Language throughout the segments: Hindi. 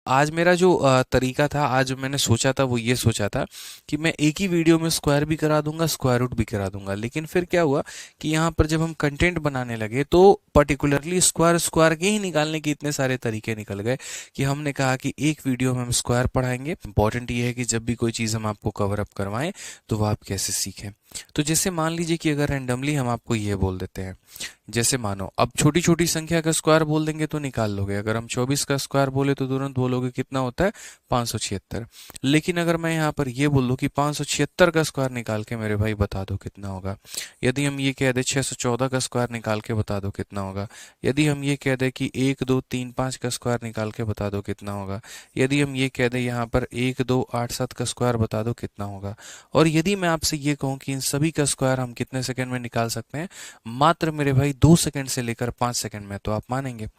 आज मेरा जो तरीका था, आज जो मैंने सोचा था वो ये सोचा था कि मैं एक ही वीडियो में स्क्वायर भी करा दूंगा, स्क्वायर रूट भी करा दूंगा। लेकिन फिर क्या हुआ कि यहाँ पर जब हम कंटेंट बनाने लगे तो पर्टिकुलरली स्क्वायर स्क्वायर के ही निकालने के इतने सारे तरीके निकल गए कि हमने कहा कि एक वीडियो में हम स्क्वायर पढ़ाएंगे। इंपॉर्टेंट ये है कि जब भी कोई चीज़ हम आपको कवर अप करवाएं तो वो आप कैसे सीखें। तो जैसे मान लीजिए कि अगर रैंडमली हम आपको ये बोल देते हैं, जैसे मानो अब छोटी छोटी संख्या का स्क्वायर बोल देंगे तो निकाल लोगे। अगर हम 24 का स्क्वायर बोले तो तुरंत बोलोगे कितना होता है, 576। लेकिन अगर मैं यहाँ पर ये बोल दूं कि 576 का स्क्वायर निकाल के मेरे भाई बता दो कितना होगा, यदि हम ये कह दें 614 का स्क्वायर निकाल के बता दो कितना होगा, यदि हम ये कह दें कि 1 2 3 5 का स्क्वायर निकाल के बता दो कितना होगा, यदि हम ये कह दें यहाँ पर 1 2 8 7 का स्क्वायर बता दो कितना होगा, और यदि मैं आपसे ये कहूँ कि इन सभी का स्क्वायर हम कितने सेकंड में निकाल सकते हैं, मात्र मेरे भाई 2 सेकंड से लेकर 5 सेकंड में, तो आप मानेंगे?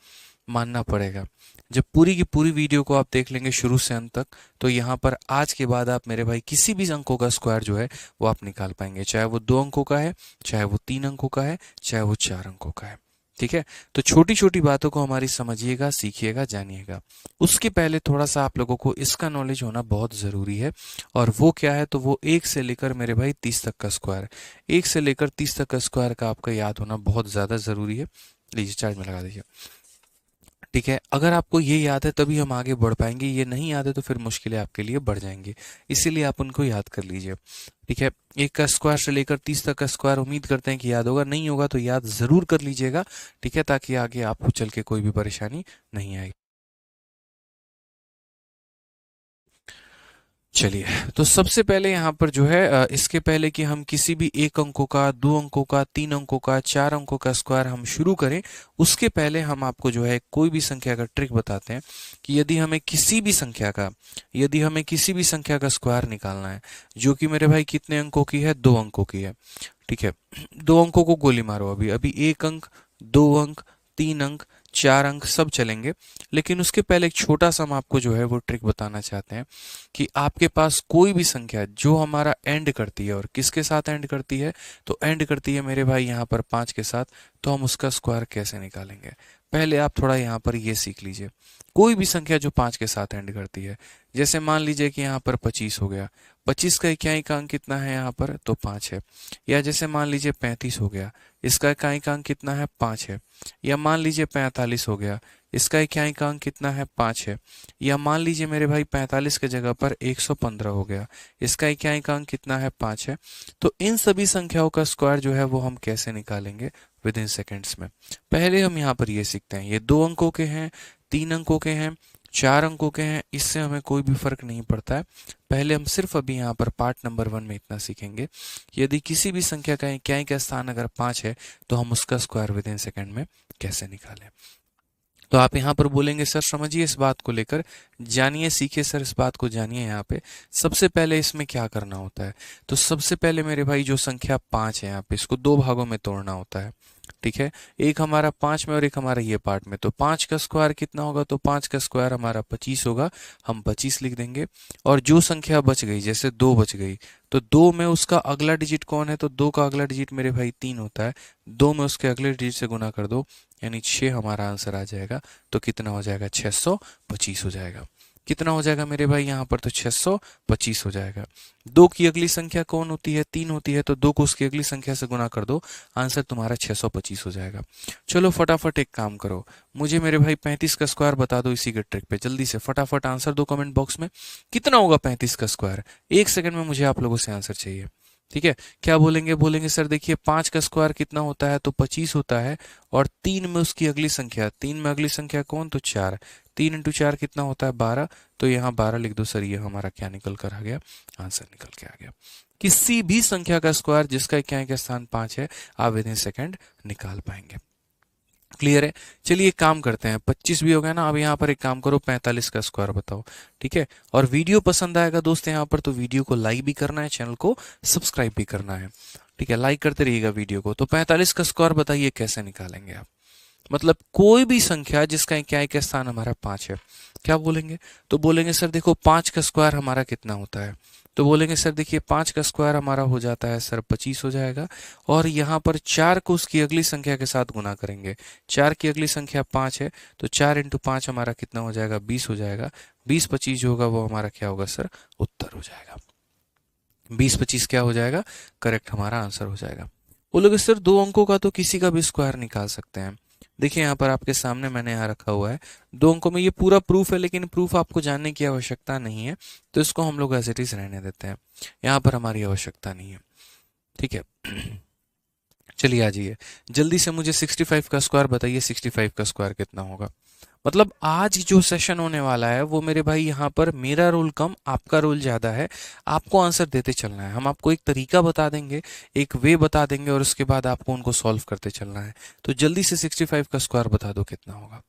मानना पड़ेगा। जब पूरी की पूरी वीडियो को आप देख लेंगे शुरू से अंत तक, तो यहाँ पर आज के बाद आप मेरे भाई किसी भी अंकों का स्क्वायर जो है वो आप निकाल पाएंगे, चाहे वो 2 अंकों का है, चाहे वो 3 अंकों का है, चाहे वो 4 अंकों का है। ठीक है, तो छोटी छोटी बातों को हमारी समझिएगा, सीखिएगा, जानिएगा। उसके पहले थोड़ा सा आप लोगों को इसका नॉलेज होना बहुत ज़रूरी है। और वो क्या है, तो वो 1 से लेकर मेरे भाई 30 तक का स्क्वायर, 1 से लेकर 30 तक का स्क्वायर का आपका याद होना बहुत ज़्यादा ज़रूरी है। लीजिए चार्ज में लगा दीजिए। ठीक है, अगर आपको ये याद है तभी हम आगे बढ़ पाएंगे, ये नहीं याद है तो फिर मुश्किलें आपके लिए बढ़ जाएंगी। इसीलिए आप उनको याद कर लीजिए। ठीक है, 1 का स्क्वायर से लेकर 30 तक का स्क्वायर उम्मीद करते हैं कि याद होगा, नहीं होगा तो याद ज़रूर कर लीजिएगा। ठीक है, ताकि आगे आपको चल के कोई भी परेशानी नहीं आएगी। चलिए, तो सबसे पहले यहाँ पर जो है इसके पहले कि हम किसी भी 1 अंकों का, 2 अंकों का, 3 अंकों का, 4 अंकों का स्क्वायर हम शुरू करें, उसके पहले हम आपको जो है कोई भी संख्या का ट्रिक बताते हैं कि यदि हमें किसी भी संख्या का स्क्वायर निकालना है, जो कि मेरे भाई कितने अंकों की है, 2 अंकों की है। ठीक है, 2 अंकों को गोली मारो, अभी अभी 1 अंक, 2 अंक, 3 अंक, 4 अंक सब चलेंगे। लेकिन उसके पहले एक छोटा सा हम आपको जो है वो ट्रिक बताना चाहते हैं कि आपके पास कोई भी संख्या जो हमारा एंड करती है, और किसके साथ एंड करती है, तो एंड करती है मेरे भाई यहाँ पर 5 के साथ, तो हम उसका स्क्वायर कैसे निकालेंगे। पहले आप थोड़ा यहाँ पर ये सीख लीजिए। कोई भी संख्या जो 5 के साथ एंड करती है, जैसे मान लीजिए कि यहाँ पर 25 हो गया, 25 का इकाई अंक कितना है यहाँ पर, तो 5 है। या जैसे मान लीजिए 35 हो गया, इसका इकाई अंक कितना है, 5 है। या मान लीजिए 45 हो गया, इसका इकाई अंक कितना है, 5 है। या मान लीजिए मेरे भाई 45 के जगह पर 115 हो गया, इसका इकाई अंक कितना है, 5 है। तो इन सभी संख्याओं का स्क्वायर जो है वो हम कैसे निकालेंगे विद इन सेकेंड्स में। पहले हम यहाँ पर ये सीखते हैं, ये 2 अंकों के हैं, 3 अंकों के हैं, 4 अंकों के हैं, इससे हमें कोई भी फर्क नहीं पड़ता है। पहले हम सिर्फ अभी यहाँ पर पार्ट नंबर 1 में इतना सीखेंगे, यदि किसी भी संख्या का इकाई का स्थान अगर 5 है तो हम उसका स्क्वायर विद इन सेकेंड में कैसे निकालें। तो आप यहाँ पर बोलेंगे सर समझिए इस बात को लेकर, जानिए, सीखिए सर इस बात को जानिए। यहाँ पे सबसे पहले इसमें क्या करना होता है, तो सबसे पहले मेरे भाई जो संख्या 5 है यहाँ पे, इसको 2 भागों में तोड़ना होता है। ठीक है, एक हमारा 5 में और एक हमारा ये पार्ट में, तो 5 का स्क्वायर कितना होगा, तो 5 का स्क्वायर हमारा 25 होगा, हम 25 लिख देंगे। और जो संख्या बच गई, जैसे 2 बच गई, तो 2 में उसका अगला डिजिट कौन है, तो 2 का अगला डिजिट मेरे भाई 3 होता है, 2 में उसके अगले डिजिट से गुना कर दो, यानी 6 हमारा आंसर आ जाएगा। तो कितना हो जाएगा, 625 हो जाएगा। कितना हो जाएगा मेरे भाई यहाँ पर, तो 625 हो जाएगा। 2 की अगली संख्या कौन होती है, 3 होती है, तो 2 को उसकी अगली संख्या से गुना कर दो, आंसर तुम्हारा 625 हो जाएगा। चलो फटाफट एक काम करो, मुझे मेरे भाई 35 का स्क्वायर बता दो इसी के ट्रिक पे, जल्दी से फटाफट आंसर दो कमेंट बॉक्स में। कितना होगा 35 का स्क्वायर, 1 सेकंड में मुझे आप लोगों से आंसर चाहिए। ठीक है, क्या बोलेंगे, बोलेंगे सर देखिए 5 का स्क्वायर कितना होता है, तो 25 होता है, और 3 में उसकी अगली संख्या, 3 में अगली संख्या कौन, तो 4, 3 इंटू 4 कितना होता है, 12, तो यहाँ 12 लिख दो सर, ये हमारा क्या निकल कर आ गया, आंसर निकल के आ गया। किसी भी संख्या का स्क्वायर जिसका इकाई का स्थान 5 है, आप विद इन सेकेंड निकाल पाएंगे। क्लियर है, चलिए एक काम करते हैं, 25 भी हो गया ना, अब यहाँ पर एक काम करो, 45 का स्क्वायर बताओ। ठीक है, और वीडियो पसंद आएगा दोस्त यहाँ पर, तो वीडियो को लाइक भी करना है, चैनल को सब्सक्राइब भी करना है। ठीक है, लाइक करते रहिएगा वीडियो को। तो 45 का स्क्वायर बताइए कैसे निकालेंगे आप, मतलब कोई भी संख्या जिसका इकाई का स्थान हमारा 5 है। क्या बोलेंगे, तो बोलेंगे सर देखो 5 का स्क्वायर हमारा कितना होता है, तो बोलेंगे सर देखिए 5 का स्क्वायर हमारा हो जाता है सर 25 हो जाएगा, और यहाँ पर 4 को उसकी अगली संख्या के साथ गुना करेंगे, 4 की अगली संख्या 5 है, तो 4 इंटू 5 हमारा कितना हो जाएगा, 20 हो जाएगा। 20-25 जो होगा वो हमारा क्या होगा सर, उत्तर हो जाएगा। 20-25 क्या हो जाएगा, करेक्ट हमारा आंसर हो जाएगा। बोलोगे सर 2 अंकों का तो किसी का भी स्क्वायर निकाल सकते हैं। देखिए यहाँ पर आपके सामने मैंने यहाँ रखा हुआ है, 2 अंकों में ये पूरा प्रूफ है, लेकिन प्रूफ आपको जानने की आवश्यकता नहीं है, तो इसको हम लोग एज इट इज रहने देते हैं, यहाँ पर हमारी आवश्यकता नहीं है। ठीक है। चलिए आ जाइए, जल्दी से मुझे 65 का स्क्वायर बताइए, 65 का स्क्वायर कितना होगा। मतलब आज जो सेशन होने वाला है वो मेरे भाई यहाँ पर मेरा रोल कम, आपका रोल ज्यादा है। आपको आंसर देते चलना है, हम आपको एक तरीका बता देंगे, एक वे बता देंगे, और उसके बाद आपको उनको सॉल्व करते चलना है। तो जल्दी से 65 का स्क्वायर बता दो कितना होगा।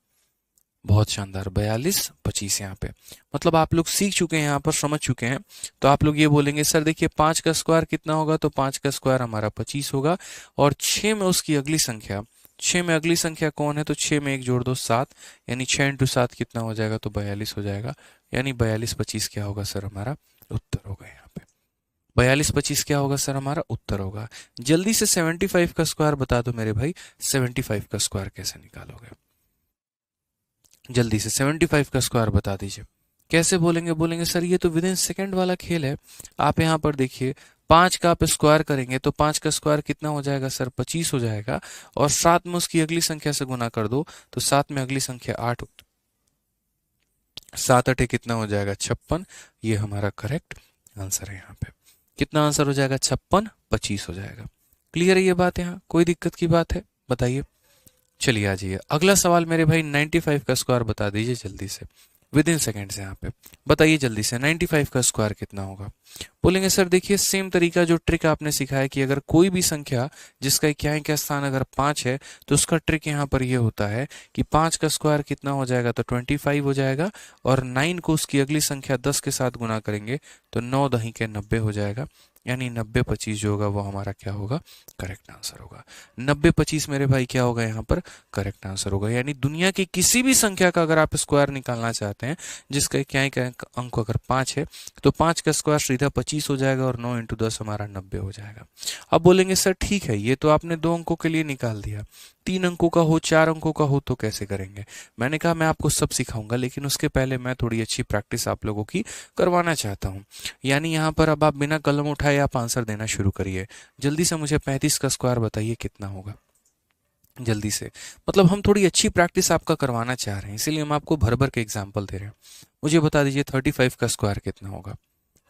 बहुत शानदार, 42-25 यहाँ पे। मतलब आप लोग सीख चुके हैं, यहाँ पर समझ चुके हैं। तो आप लोग ये बोलेंगे सर देखिए 5 का स्क्वायर कितना होगा, तो 5 का स्क्वायर हमारा 25 होगा, और 6 में उसकी अगली संख्या, 6 में अगली संख्या कौन है, तो 6 में 1 जोड़ दो 7, यानी 6 इंटू 7 कितना हो जाएगा, तो 42 हो जाएगा। यानी 42-25 क्या होगा सर, हमारा उत्तर होगा यहाँ पे। 42-25 क्या होगा सर, हमारा उत्तर होगा। जल्दी से 75 का स्क्वायर बता दो मेरे भाई, 75 का स्क्वायर कैसे निकालोगे, जल्दी से 75 का स्क्वायर बता दीजिए। कैसे बोलेंगे, बोलेंगे सर ये तो विद इन सेकेंड वाला खेल है। आप यहाँ पर देखिए 5 का आप स्क्वायर करेंगे तो 5 का स्क्वायर कितना हो जाएगा सर, 25 हो जाएगा, और 7 में उसकी अगली संख्या से गुना कर दो, तो 7 में अगली संख्या 8, 7 8 कितना हो जाएगा, 56। ये हमारा करेक्ट आंसर है यहाँ पे। कितना आंसर हो जाएगा, 56, 25 हो जाएगा। क्लियर है ये बात, यहाँ कोई दिक्कत की बात है, बताइए। चलिए आ जाइए, अगला सवाल मेरे भाई 95 का स्क्वायर बता दीजिए जल्दी से, विद इन सेकेंड से यहाँ पे बताइए जल्दी से, 95 का स्क्वायर कितना होगा। बोलेंगे सर देखिए सेम तरीका जो ट्रिक आपने सिखाया कि अगर कोई भी संख्या जिसका इक्याई का स्थान अगर 5 है, तो उसका ट्रिक यहाँ पर ये होता है कि 5 का स्क्वायर कितना हो जाएगा, तो 25 हो जाएगा, और 9 को उसकी अगली संख्या 10 के साथ गुना करेंगे तो 9 दही के 90 हो जाएगा। यानी 90-25 जो होगा वो हमारा क्या होगा, करेक्ट आंसर होगा। 90-25 मेरे भाई क्या होगा यहाँ पर, करेक्ट आंसर होगा। यानी दुनिया की किसी भी संख्या का अगर आप स्क्वायर निकालना चाहते हैं जिसका इक्याई का अंक अगर 5 है, तो 5 का स्क्वायर सीधा 25 हो जाएगा, और 9 इंटू 10 हमारा 90 हो जाएगा। अब बोलेंगे सर ठीक है, ये तो आपने 2 अंकों के लिए निकाल दिया, 3 अंकों का हो, 4 अंकों का हो तो कैसे करेंगे। मैंने कहा मैं आपको सब सिखाऊंगा, लेकिन उसके पहले मैं थोड़ी अच्छी प्रैक्टिस आप लोगों की करवाना चाहता हूँ। यानी यहाँ पर अब आप बिना कलम उठाए आप आंसर देना शुरू करिए। जल्दी से मुझे 35 का स्क्वायर बताइए कितना होगा, जल्दी से। मतलब हम थोड़ी अच्छी प्रैक्टिस आपका करवाना चाह रहे हैं, इसीलिए हम आपको भर भर के एग्जाम्पल दे रहे हैं। मुझे बता दीजिए 35 का स्क्वायर कितना होगा।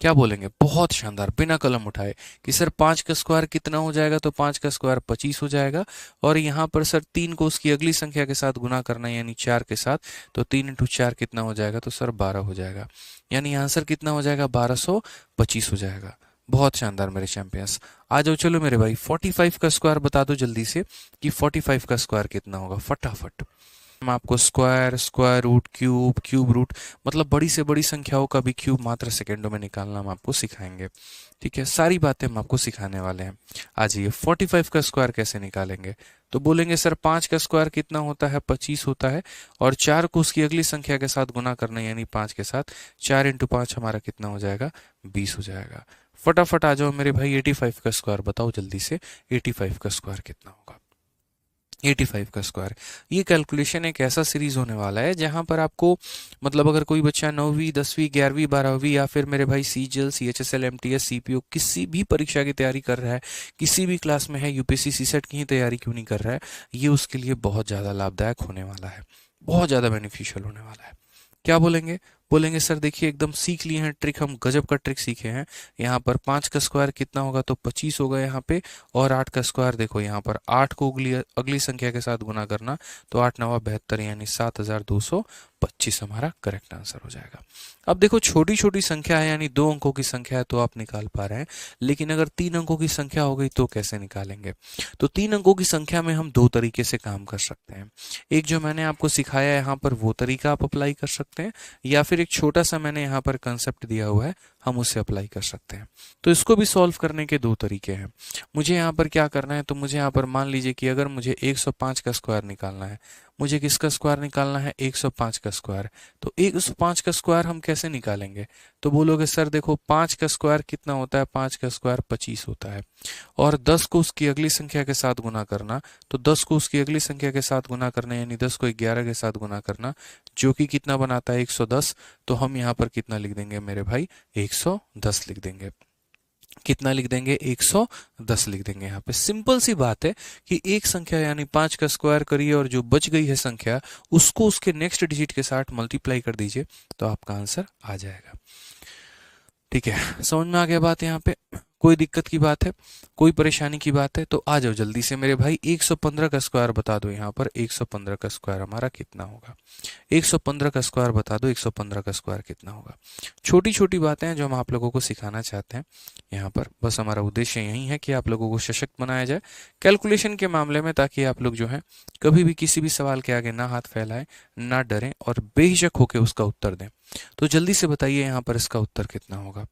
क्या बोलेंगे, बहुत शानदार, बिना कलम उठाए कि सर 5 का स्क्वायर कितना हो जाएगा, तो 5 का स्क्वायर 25 हो जाएगा, और यहाँ पर सर 3 को उसकी अगली संख्या के साथ गुना करना है, यानी 4 के साथ, तो 3 इंटू 4 कितना हो जाएगा, तो सर 12 हो जाएगा। यानी आंसर कितना हो जाएगा, 1225 हो जाएगा। बहुत शानदार मेरे चैंपियंस। आ जाओ चलो मेरे भाई, 45 का स्क्वायर बता दो जल्दी से कि 45 का स्क्वायर कितना होगा, फटाफट। हम आपको square, square root, cube, cube root, मतलब बड़ी से बड़ी संख्याओं का भी क्यूब मात्र सेकेंडों में निकालना हम आपको सिखाएंगे। ठीक है, सारी बातें हम आपको सिखाने वाले हैं। आ जाइए, 45 का स्क्वायर कैसे निकालेंगे। तो बोलेंगे सर 5 का स्क्वायर कितना होता है, 25 होता है, और 4 को उसकी अगली संख्या के साथ गुना करना है, यानी 5 के साथ, 4 इंटू 5 हमारा कितना हो जाएगा, 20 हो जाएगा। फटाफट आ जाओ मेरे भाई, 85 का स्क्वायर बताओ जल्दी से, 85 का स्क्वायर कितना होगा। 85 का स्क्वायर, ये कैलकुलेशन एक ऐसा सीरीज होने वाला है जहां पर आपको, मतलब अगर कोई बच्चा 9वीं 10वीं 11वीं 12वीं या फिर मेरे भाई सीजीएल सीएचएसएल एमटीएस सीपीओ किसी भी परीक्षा की तैयारी कर रहा है, किसी भी क्लास में है, यूपीएससी सीसेट की ही तैयारी क्यों नहीं कर रहा है, ये उसके लिए बहुत ज़्यादा लाभदायक होने वाला है, बहुत ज़्यादा बेनिफिशियल होने वाला है। क्या बोलेंगे, बोलेंगे सर देखिए एकदम सीख लिए हैं ट्रिक, हम गजब का ट्रिक सीखे हैं। यहाँ पर 5 का स्क्वायर कितना होगा, तो 25 होगा यहाँ पे, और 8 का स्क्वायर देखो यहाँ पर 8 को अगली अगली संख्या के साथ गुना करना, तो 8 9 72, यानी 7225 हमारा करेक्ट आंसर हो जाएगा। अब देखो छोटी छोटी संख्या है, यानी 2 अंकों की संख्या है तो आप निकाल पा रहे हैं, लेकिन अगर 3 अंकों की संख्या हो गई तो कैसे निकालेंगे। तो 3 अंकों की संख्या में हम 2 तरीके से काम कर सकते हैं। एक जो मैंने आपको सिखाया है यहाँ पर वो तरीका आप अप्लाई कर सकते हैं, या फिर एक छोटा सा मैंने यहाँ पर कंसेप्ट दिया हुआ है हम उसे अप्लाई कर सकते हैं। तो इसको भी सॉल्व करने के 2 तरीके हैं। मुझे यहाँ पर क्या करना है, तो मुझे यहाँ पर मान लीजिए कि अगर मुझे 105 का स्क्वायर निकालना है, मुझे किसका स्क्वायर निकालना है, 105 का स्क्वायर। तो 105 का स्क्वायर हम कैसे निकालेंगे, तो बोलोगे सर देखो 5 का स्क्वायर कितना होता है, 5 का स्क्वायर 25 होता है, और 10 को उसकी अगली संख्या के साथ गुना करना, तो 10 को उसकी अगली संख्या के साथ गुना करना यानी 10 को 11 के साथ गुना करना, जो कि कितना बनाता है 110। तो हम यहाँ पर कितना लिख देंगे मेरे भाई, 110 लिख देंगे। कितना लिख देंगे, 110 लिख देंगे। यहाँ पे सिंपल सी बात है कि एक संख्या यानी 5 का स्क्वायर करिए और जो बच गई है संख्या उसको उसके नेक्स्ट डिजिट के साथ मल्टीप्लाई कर दीजिए, तो आपका आंसर आ जाएगा। ठीक है, समझ में आ गया बात। यहाँ पे कोई दिक्कत की बात है, कोई परेशानी की बात है तो आ जाओ जल्दी से मेरे भाई। 115 का स्क्वायर बता दो, यहाँ पर 115 का स्क्वायर हमारा कितना होगा, 115 का स्क्वायर बता दो, 115 का स्क्वायर कितना होगा। छोटी छोटी बातें हैं जो हम आप लोगों को सिखाना चाहते हैं यहाँ पर, बस हमारा उद्देश्य यही है कि आप लोगों को सशक्त बनाया जाए कैलकुलेशन के मामले में, ताकि आप लोग जो है कभी भी किसी भी सवाल के आगे ना हाथ फैलाएं, ना डरें और बेहिचक होकर उसका उत्तर दें। तो जल्दी से बताइए यहाँ पर इसका उत्तर कितना होगा।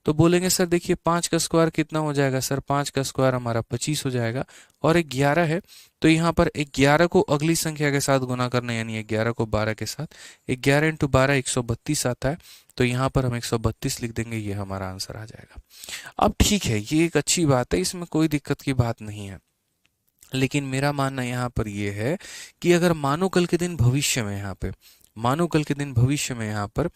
तो बोलेंगे सर देखिए 5 का स्क्वायर कितना हो जाएगा, सर 5 का स्क्वायर हमारा 25 हो जाएगा, और 11 है तो यहाँ पर 11 को अगली संख्या के साथ गुना करना यानी 11 को 12 के साथ, 11 इंटू 12 132 आता है, तो यहाँ पर हम 132 लिख देंगे, ये हमारा आंसर आ जाएगा। अब ठीक है, ये एक अच्छी बात है, इसमें कोई दिक्कत की बात नहीं है, लेकिन मेरा मानना यहाँ पर ये है कि अगर मानो कल के दिन भविष्य में यहाँ पे, मानो कल के दिन भविष्य में यहाँ पर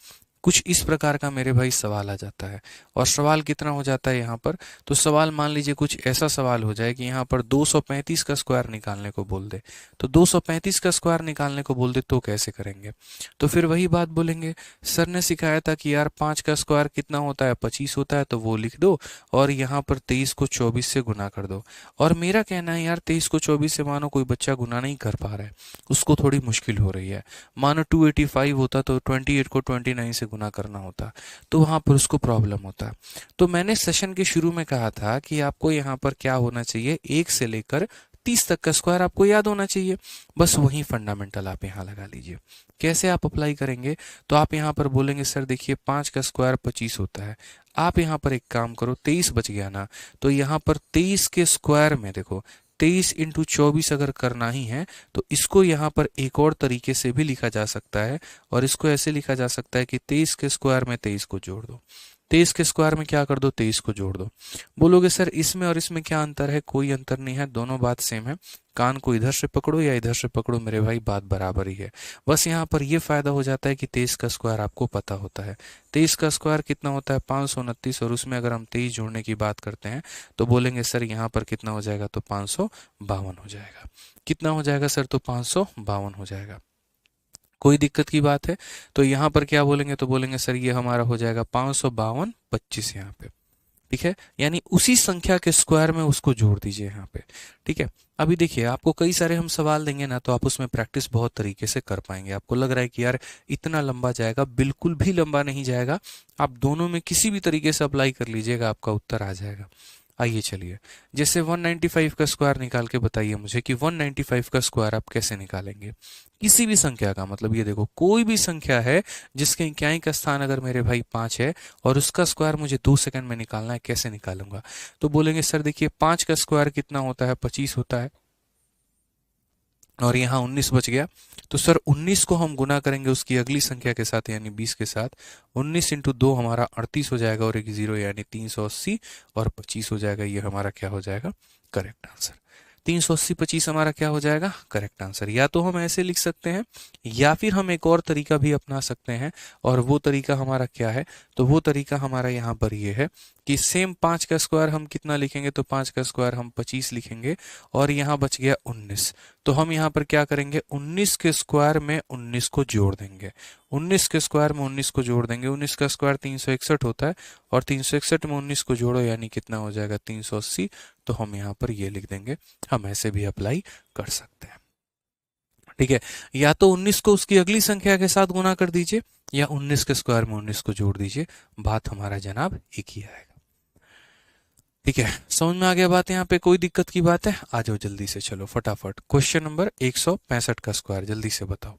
कुछ इस प्रकार का मेरे भाई सवाल आ जाता है, और सवाल कितना हो जाता है यहाँ पर, तो सवाल मान लीजिए कुछ ऐसा सवाल हो जाए कि यहाँ पर 235 का स्क्वायर निकालने को बोल दे, तो 235 का स्क्वायर निकालने को बोल दे तो कैसे करेंगे। तो फिर वही बात बोलेंगे, सर ने सिखाया था कि यार 5 का स्क्वायर कितना होता है, 25 होता है, तो वो लिख दो और यहाँ पर 23 को 24 से गुना कर दो। और मेरा कहना है यार 23 को 24 से मानो कोई बच्चा गुना नहीं कर पा रहा है, उसको थोड़ी मुश्किल हो रही है, मानो 285 होता तो 28 को 29 से गुना करना होता, तो वहां पर उसको प्रॉब्लम होता। तो मैंने सेशन के शुरू में कहा था कि आपको यहाँ पर क्या होना चाहिए, 1 से लेकर 30 तक का स्क्वायर आपको याद होना चाहिए, बस वही फंडामेंटल आप यहाँ लगा लीजिए। कैसे आप अप्लाई करेंगे, तो आप यहाँ पर बोलेंगे सर देखिए 5 का स्क्वायर 25 होता है, आप यहाँ पर एक काम करो, 23 बच गया ना, तो यहाँ पर 23 के स्क्वायर में देखो 23 इंटू 24 अगर करना ही है तो इसको यहाँ पर एक और तरीके से भी लिखा जा सकता है, और इसको ऐसे लिखा जा सकता है कि 23 के स्क्वायर में 23 को जोड़ दो, 23 के स्क्वायर में क्या कर दो, 23 को जोड़ दो। बोलोगे सर इसमें और इसमें क्या अंतर है, कोई अंतर नहीं है, दोनों बात सेम है, कान को इधर से पकड़ो या इधर से पकड़ो मेरे भाई बात बराबर ही है। बस यहाँ पर ये फायदा हो जाता है कि 23 का स्क्वायर आपको पता होता है। 23 का स्क्वायर कितना होता है, 529, और उसमें अगर हम 23 जोड़ने की बात करते हैं तो बोलेंगे सर यहाँ पर कितना हो जाएगा, तो 552 हो जाएगा। कितना हो जाएगा सर, तो 552 हो जाएगा। कोई दिक्कत की बात है, तो यहाँ पर क्या बोलेंगे, तो बोलेंगे सर ये हमारा हो जाएगा 552 25 यहाँ पे, ठीक है, यानी उसी संख्या के स्क्वायर में उसको जोड़ दीजिए यहाँ पे। ठीक है, अभी देखिए आपको कई सारे हम सवाल देंगे ना, तो आप उसमें प्रैक्टिस बहुत तरीके से कर पाएंगे। आपको लग रहा है कि यार इतना लंबा जाएगा, बिल्कुल भी लंबा नहीं जाएगा, आप दोनों में किसी भी तरीके से अप्लाई कर लीजिएगा, आपका उत्तर आ जाएगा। आइए चलिए, जैसे 195 का स्क्वायर निकाल के बताइए मुझे कि 195 का स्क्वायर आप कैसे निकालेंगे, किसी भी संख्या का, मतलब ये देखो कोई भी संख्या है जिसके इकाई का स्थान अगर मेरे भाई 5 है और उसका स्क्वायर मुझे 2 सेकंड में निकालना है, कैसे निकालूंगा। तो बोलेंगे सर देखिए 5 का स्क्वायर कितना होता है, 25 होता है, और यहाँ 19 बच गया, तो सर 19 को हम गुना करेंगे उसकी अगली संख्या के साथ यानी 20 के साथ, 19 इंटू 2 हमारा 38 हो जाएगा, और एक 0 यानी 380, और 25 हो जाएगा, ये हमारा क्या हो जाएगा, करेक्ट आंसर। 380 25 हमारा क्या हो जाएगा, करेक्ट आंसर। या तो हम ऐसे लिख सकते हैं या फिर हम एक और तरीका भी अपना सकते हैं, और वो तरीका हमारा क्या है, तो वो तरीका हमारा यहाँ पर ये है कि सेम 5 का स्क्वायर हम कितना लिखेंगे, तो 5 का स्क्वायर हम 25 लिखेंगे, और यहाँ बच गया 19, तो हम यहाँ पर क्या करेंगे, 19 के स्क्वायर में 19 को जोड़ देंगे, 19 के स्क्वायर में 19 को जोड़ देंगे, 19 का स्क्वायर 361 होता है, और 361 में 19 को जोड़ो यानी कितना हो जाएगा, 380, तो हम यहाँ पर ये लिख देंगे। हम ऐसे भी अप्लाई कर सकते हैं, ठीक है, या तो 19 को उसकी अगली संख्या के साथ गुना कर दीजिए, या 19 के स्क्वायर में 19 को जोड़ दीजिए, बात हमारा जनाब एक ही आएगा। ठीक है, समझ में आ गया बात, यहाँ पे कोई दिक्कत की बात है, आ जाओ जल्दी से, चलो फटाफट क्वेश्चन नंबर 165 का स्क्वायर जल्दी से बताओ।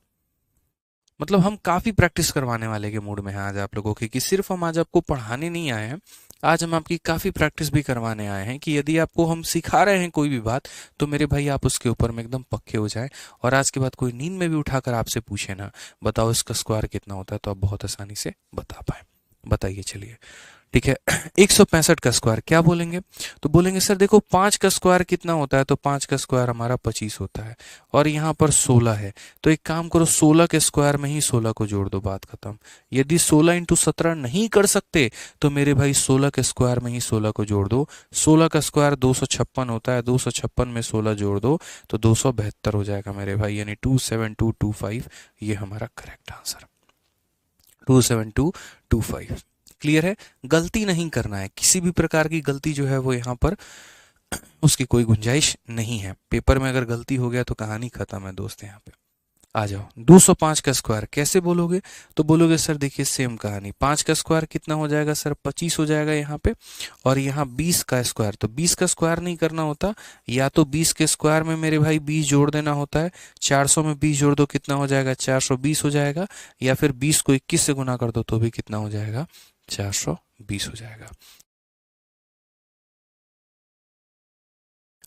मतलब हम काफी प्रैक्टिस करवाने वाले के मूड में हैं आज आप लोगों की, कि सिर्फ हम आज आपको पढ़ाने नहीं आए हैं, आज हम आपकी काफ़ी प्रैक्टिस भी करवाने आए हैं कि यदि आपको हम सिखा रहे हैं कोई भी बात, तो मेरे भाई आप उसके ऊपर में एकदम पक्के हो जाएं। और आज के बाद कोई नींद में भी उठाकर आपसे पूछे ना, बताओ इसका स्क्वायर कितना होता है, तो आप बहुत आसानी से बता पाए। बताइए चलिए। ठीक है। 165 का स्क्वायर क्या बोलेंगे? तो बोलेंगे सर देखो 5 का स्क्वायर कितना होता है, तो 5 का स्क्वायर हमारा 25 होता है, और यहाँ पर 16 है, तो एक काम करो 16 के स्क्वायर में ही 16 को जोड़ दो, बात खत्म। यदि 16 इंटू 17 नहीं कर सकते, तो मेरे भाई 16 के स्क्वायर में ही 16 को जोड़ दो। 16 का स्क्वायर 256 होता है, 256 में 16 जोड़ दो तो 272 हो जाएगा मेरे भाई, यानी 27225, ये हमारा करेक्ट आंसर 27225। क्लियर है? गलती नहीं करना है, किसी भी प्रकार की गलती जो है वो यहाँ पर उसकी कोई गुंजाइश नहीं है। पेपर में अगर गलती हो गया तो कहानी खत्म है दोस्त। यहाँ पे आ जाओ। 205 का स्क्वायर कैसे बोलोगे? तो बोलोगे सर देखिए सेम कहानी, 5 का स्क्वायर कितना हो जाएगा सर, 25 हो जाएगा यहाँ पे, और यहाँ 20 का स्क्वायर, तो 20 का स्क्वायर नहीं करना होता, या तो 20 के स्क्वायर में मेरे भाई 20 जोड़ देना होता है। 400 में 20 जोड़ दो कितना हो जाएगा, 420 हो जाएगा, या फिर 20 को 21 से गुना कर दो तो भी कितना हो जाएगा, 420 हो जाएगा।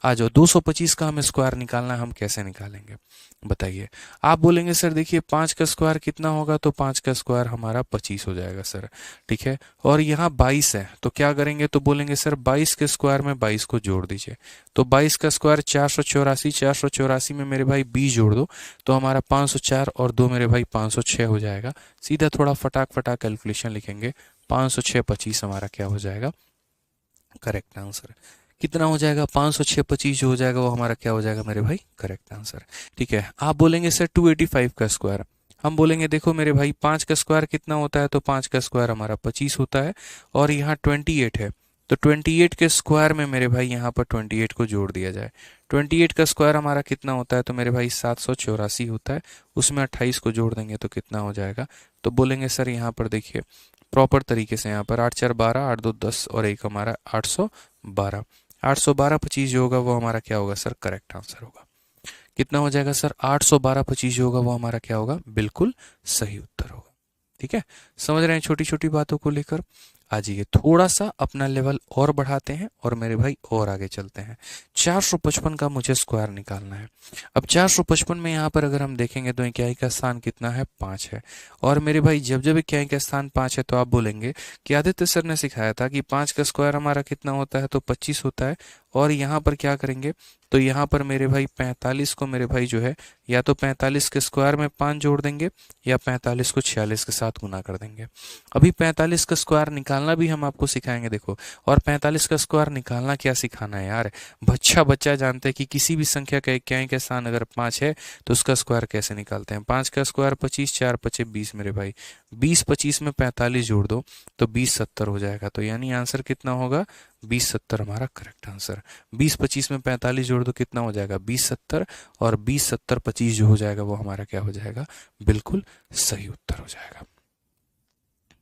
आ जाओ। 225 का हमें स्क्वायर निकालना है, हम कैसे निकालेंगे बताइए? आप बोलेंगे सर देखिए 5 का स्क्वायर कितना होगा, तो 5 का स्क्वायर हमारा 25 हो जाएगा सर। ठीक है। और यहाँ 22 है, तो क्या करेंगे, तो बोलेंगे सर 22 के स्क्वायर में 22 को जोड़ दीजिए, तो 22 का स्क्वायर 484, 484 में मेरे भाई 20 जोड़ दो तो हमारा 504, और 2 मेरे भाई 506 हो जाएगा। सीधा थोड़ा फटाक फटाक कैलकुलेशन लिखेंगे, 506 25 हमारा क्या हो जाएगा, करेक्ट आंसर। कितना हो जाएगा, 506 25 जो हो जाएगा वो हमारा क्या हो जाएगा मेरे भाई, करेक्ट आंसर। ठीक है। आप बोलेंगे सर 285 का स्क्वायर, हम बोलेंगे देखो मेरे भाई 5 का स्क्वायर कितना होता है, तो 5 का स्क्वायर हमारा 25 होता है, और यहाँ 28 है, तो 28 के स्क्वायर में मेरे भाई यहाँ पर 28 को जोड़ दिया जाए। 28 का स्क्वायर हमारा कितना होता है, तो मेरे भाई 784 होता है, उसमें 28 को जोड़ देंगे तो कितना हो जाएगा, तो बोलेंगे सर यहाँ पर देखिए प्रॉपर तरीके से, यहाँ पर 8 4 12, 8 2 10 और एक हमारा 812, 812 25 जो होगा वो हमारा क्या होगा सर, करेक्ट आंसर होगा। कितना हो जाएगा सर, 812 25 जो होगा वो हमारा क्या होगा, बिल्कुल सही उत्तर होगा। ठीक है। समझ रहे हैं छोटी छोटी बातों को लेकर? आ जाइए, थोड़ा सा अपना लेवल और बढ़ाते हैं और मेरे भाई और आगे चलते हैं। 455 का मुझे स्क्वायर निकालना है। अब 455 में यहाँ पर अगर हम देखेंगे तो इकाई का स्थान कितना है, 5 है, और मेरे भाई जब जब इकाई का स्थान 5 है तो आप बोलेंगे कि आदित्य सर ने सिखाया था कि 5 का स्क्वायर हमारा कितना होता है, तो 25 होता है, और यहाँ पर क्या करेंगे, तो यहाँ पर मेरे भाई 45 को मेरे भाई जो है या तो 45 के स्क्वायर में 5 जोड़ देंगे, या 45 को 46 के साथ गुना कर देंगे। अभी 45 का स्क्वायर निकालना भी हम आपको सिखाएंगे देखो। और 45 का स्क्वायर निकालना क्या सिखाना है यार, बच्चा बच्चा जानते हैं कि किसी भी संख्या का इकाई का स्थान अगर 5 है तो उसका स्क्वायर कैसे निकालते हैं। 5 का स्क्वायर 25, 4 5 20 मेरे भाई, 20 25 में 45 जोड़ दो तो 20 70 हो जाएगा, तो यानी आंसर कितना होगा, 20 70 हमारा करेक्ट आंसर। 20 25 में 45 जोड़ दो कितना हो जाएगा, 20 70, और 20 70 25 जो हो जाएगा वो हमारा क्या हो जाएगा, बिल्कुल सही उत्तर हो जाएगा।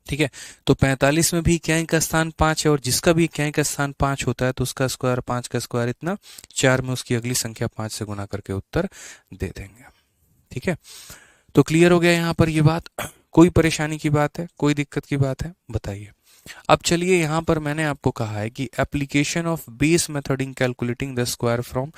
ठीक है। तो 45 में भी इकाई का स्थान 5 है, और जिसका भी इकाई का स्थान 5 होता है तो उसका स्क्वायर 5 का स्क्वायर इतना, 4 में उसकी अगली संख्या 5 से गुना करके उत्तर दे देंगे। ठीक है। तो क्लियर हो गया यहाँ पर ये बात? कोई परेशानी की बात है, कोई दिक्कत की बात है, बताइए। अब चलिए यहाँ पर मैंने आपको कहा है कि application of base method in calculating the square from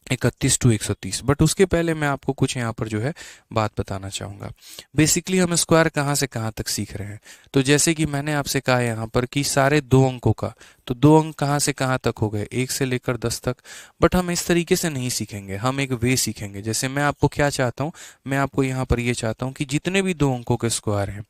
31 to 130, but उसके पहले मैं आपको कुछ यहाँ पर जो है बात बताना चाहूँगा। बेसिकली हम स्क्वायर कहाँ से कहाँ तक सीख रहे हैं, तो जैसे कि मैंने आपसे कहा यहाँ पर कि सारे 2 अंकों का, तो 2 अंक कहाँ से कहाँ तक हो गए, 1 से लेकर 10 तक। बट हम इस तरीके से नहीं सीखेंगे, हम एक वे सीखेंगे। जैसे मैं आपको क्या चाहता हूँ, मैं आपको यहाँ पर ये चाहता हूँ कि जितने भी 2 अंकों के स्क्वायर हैं,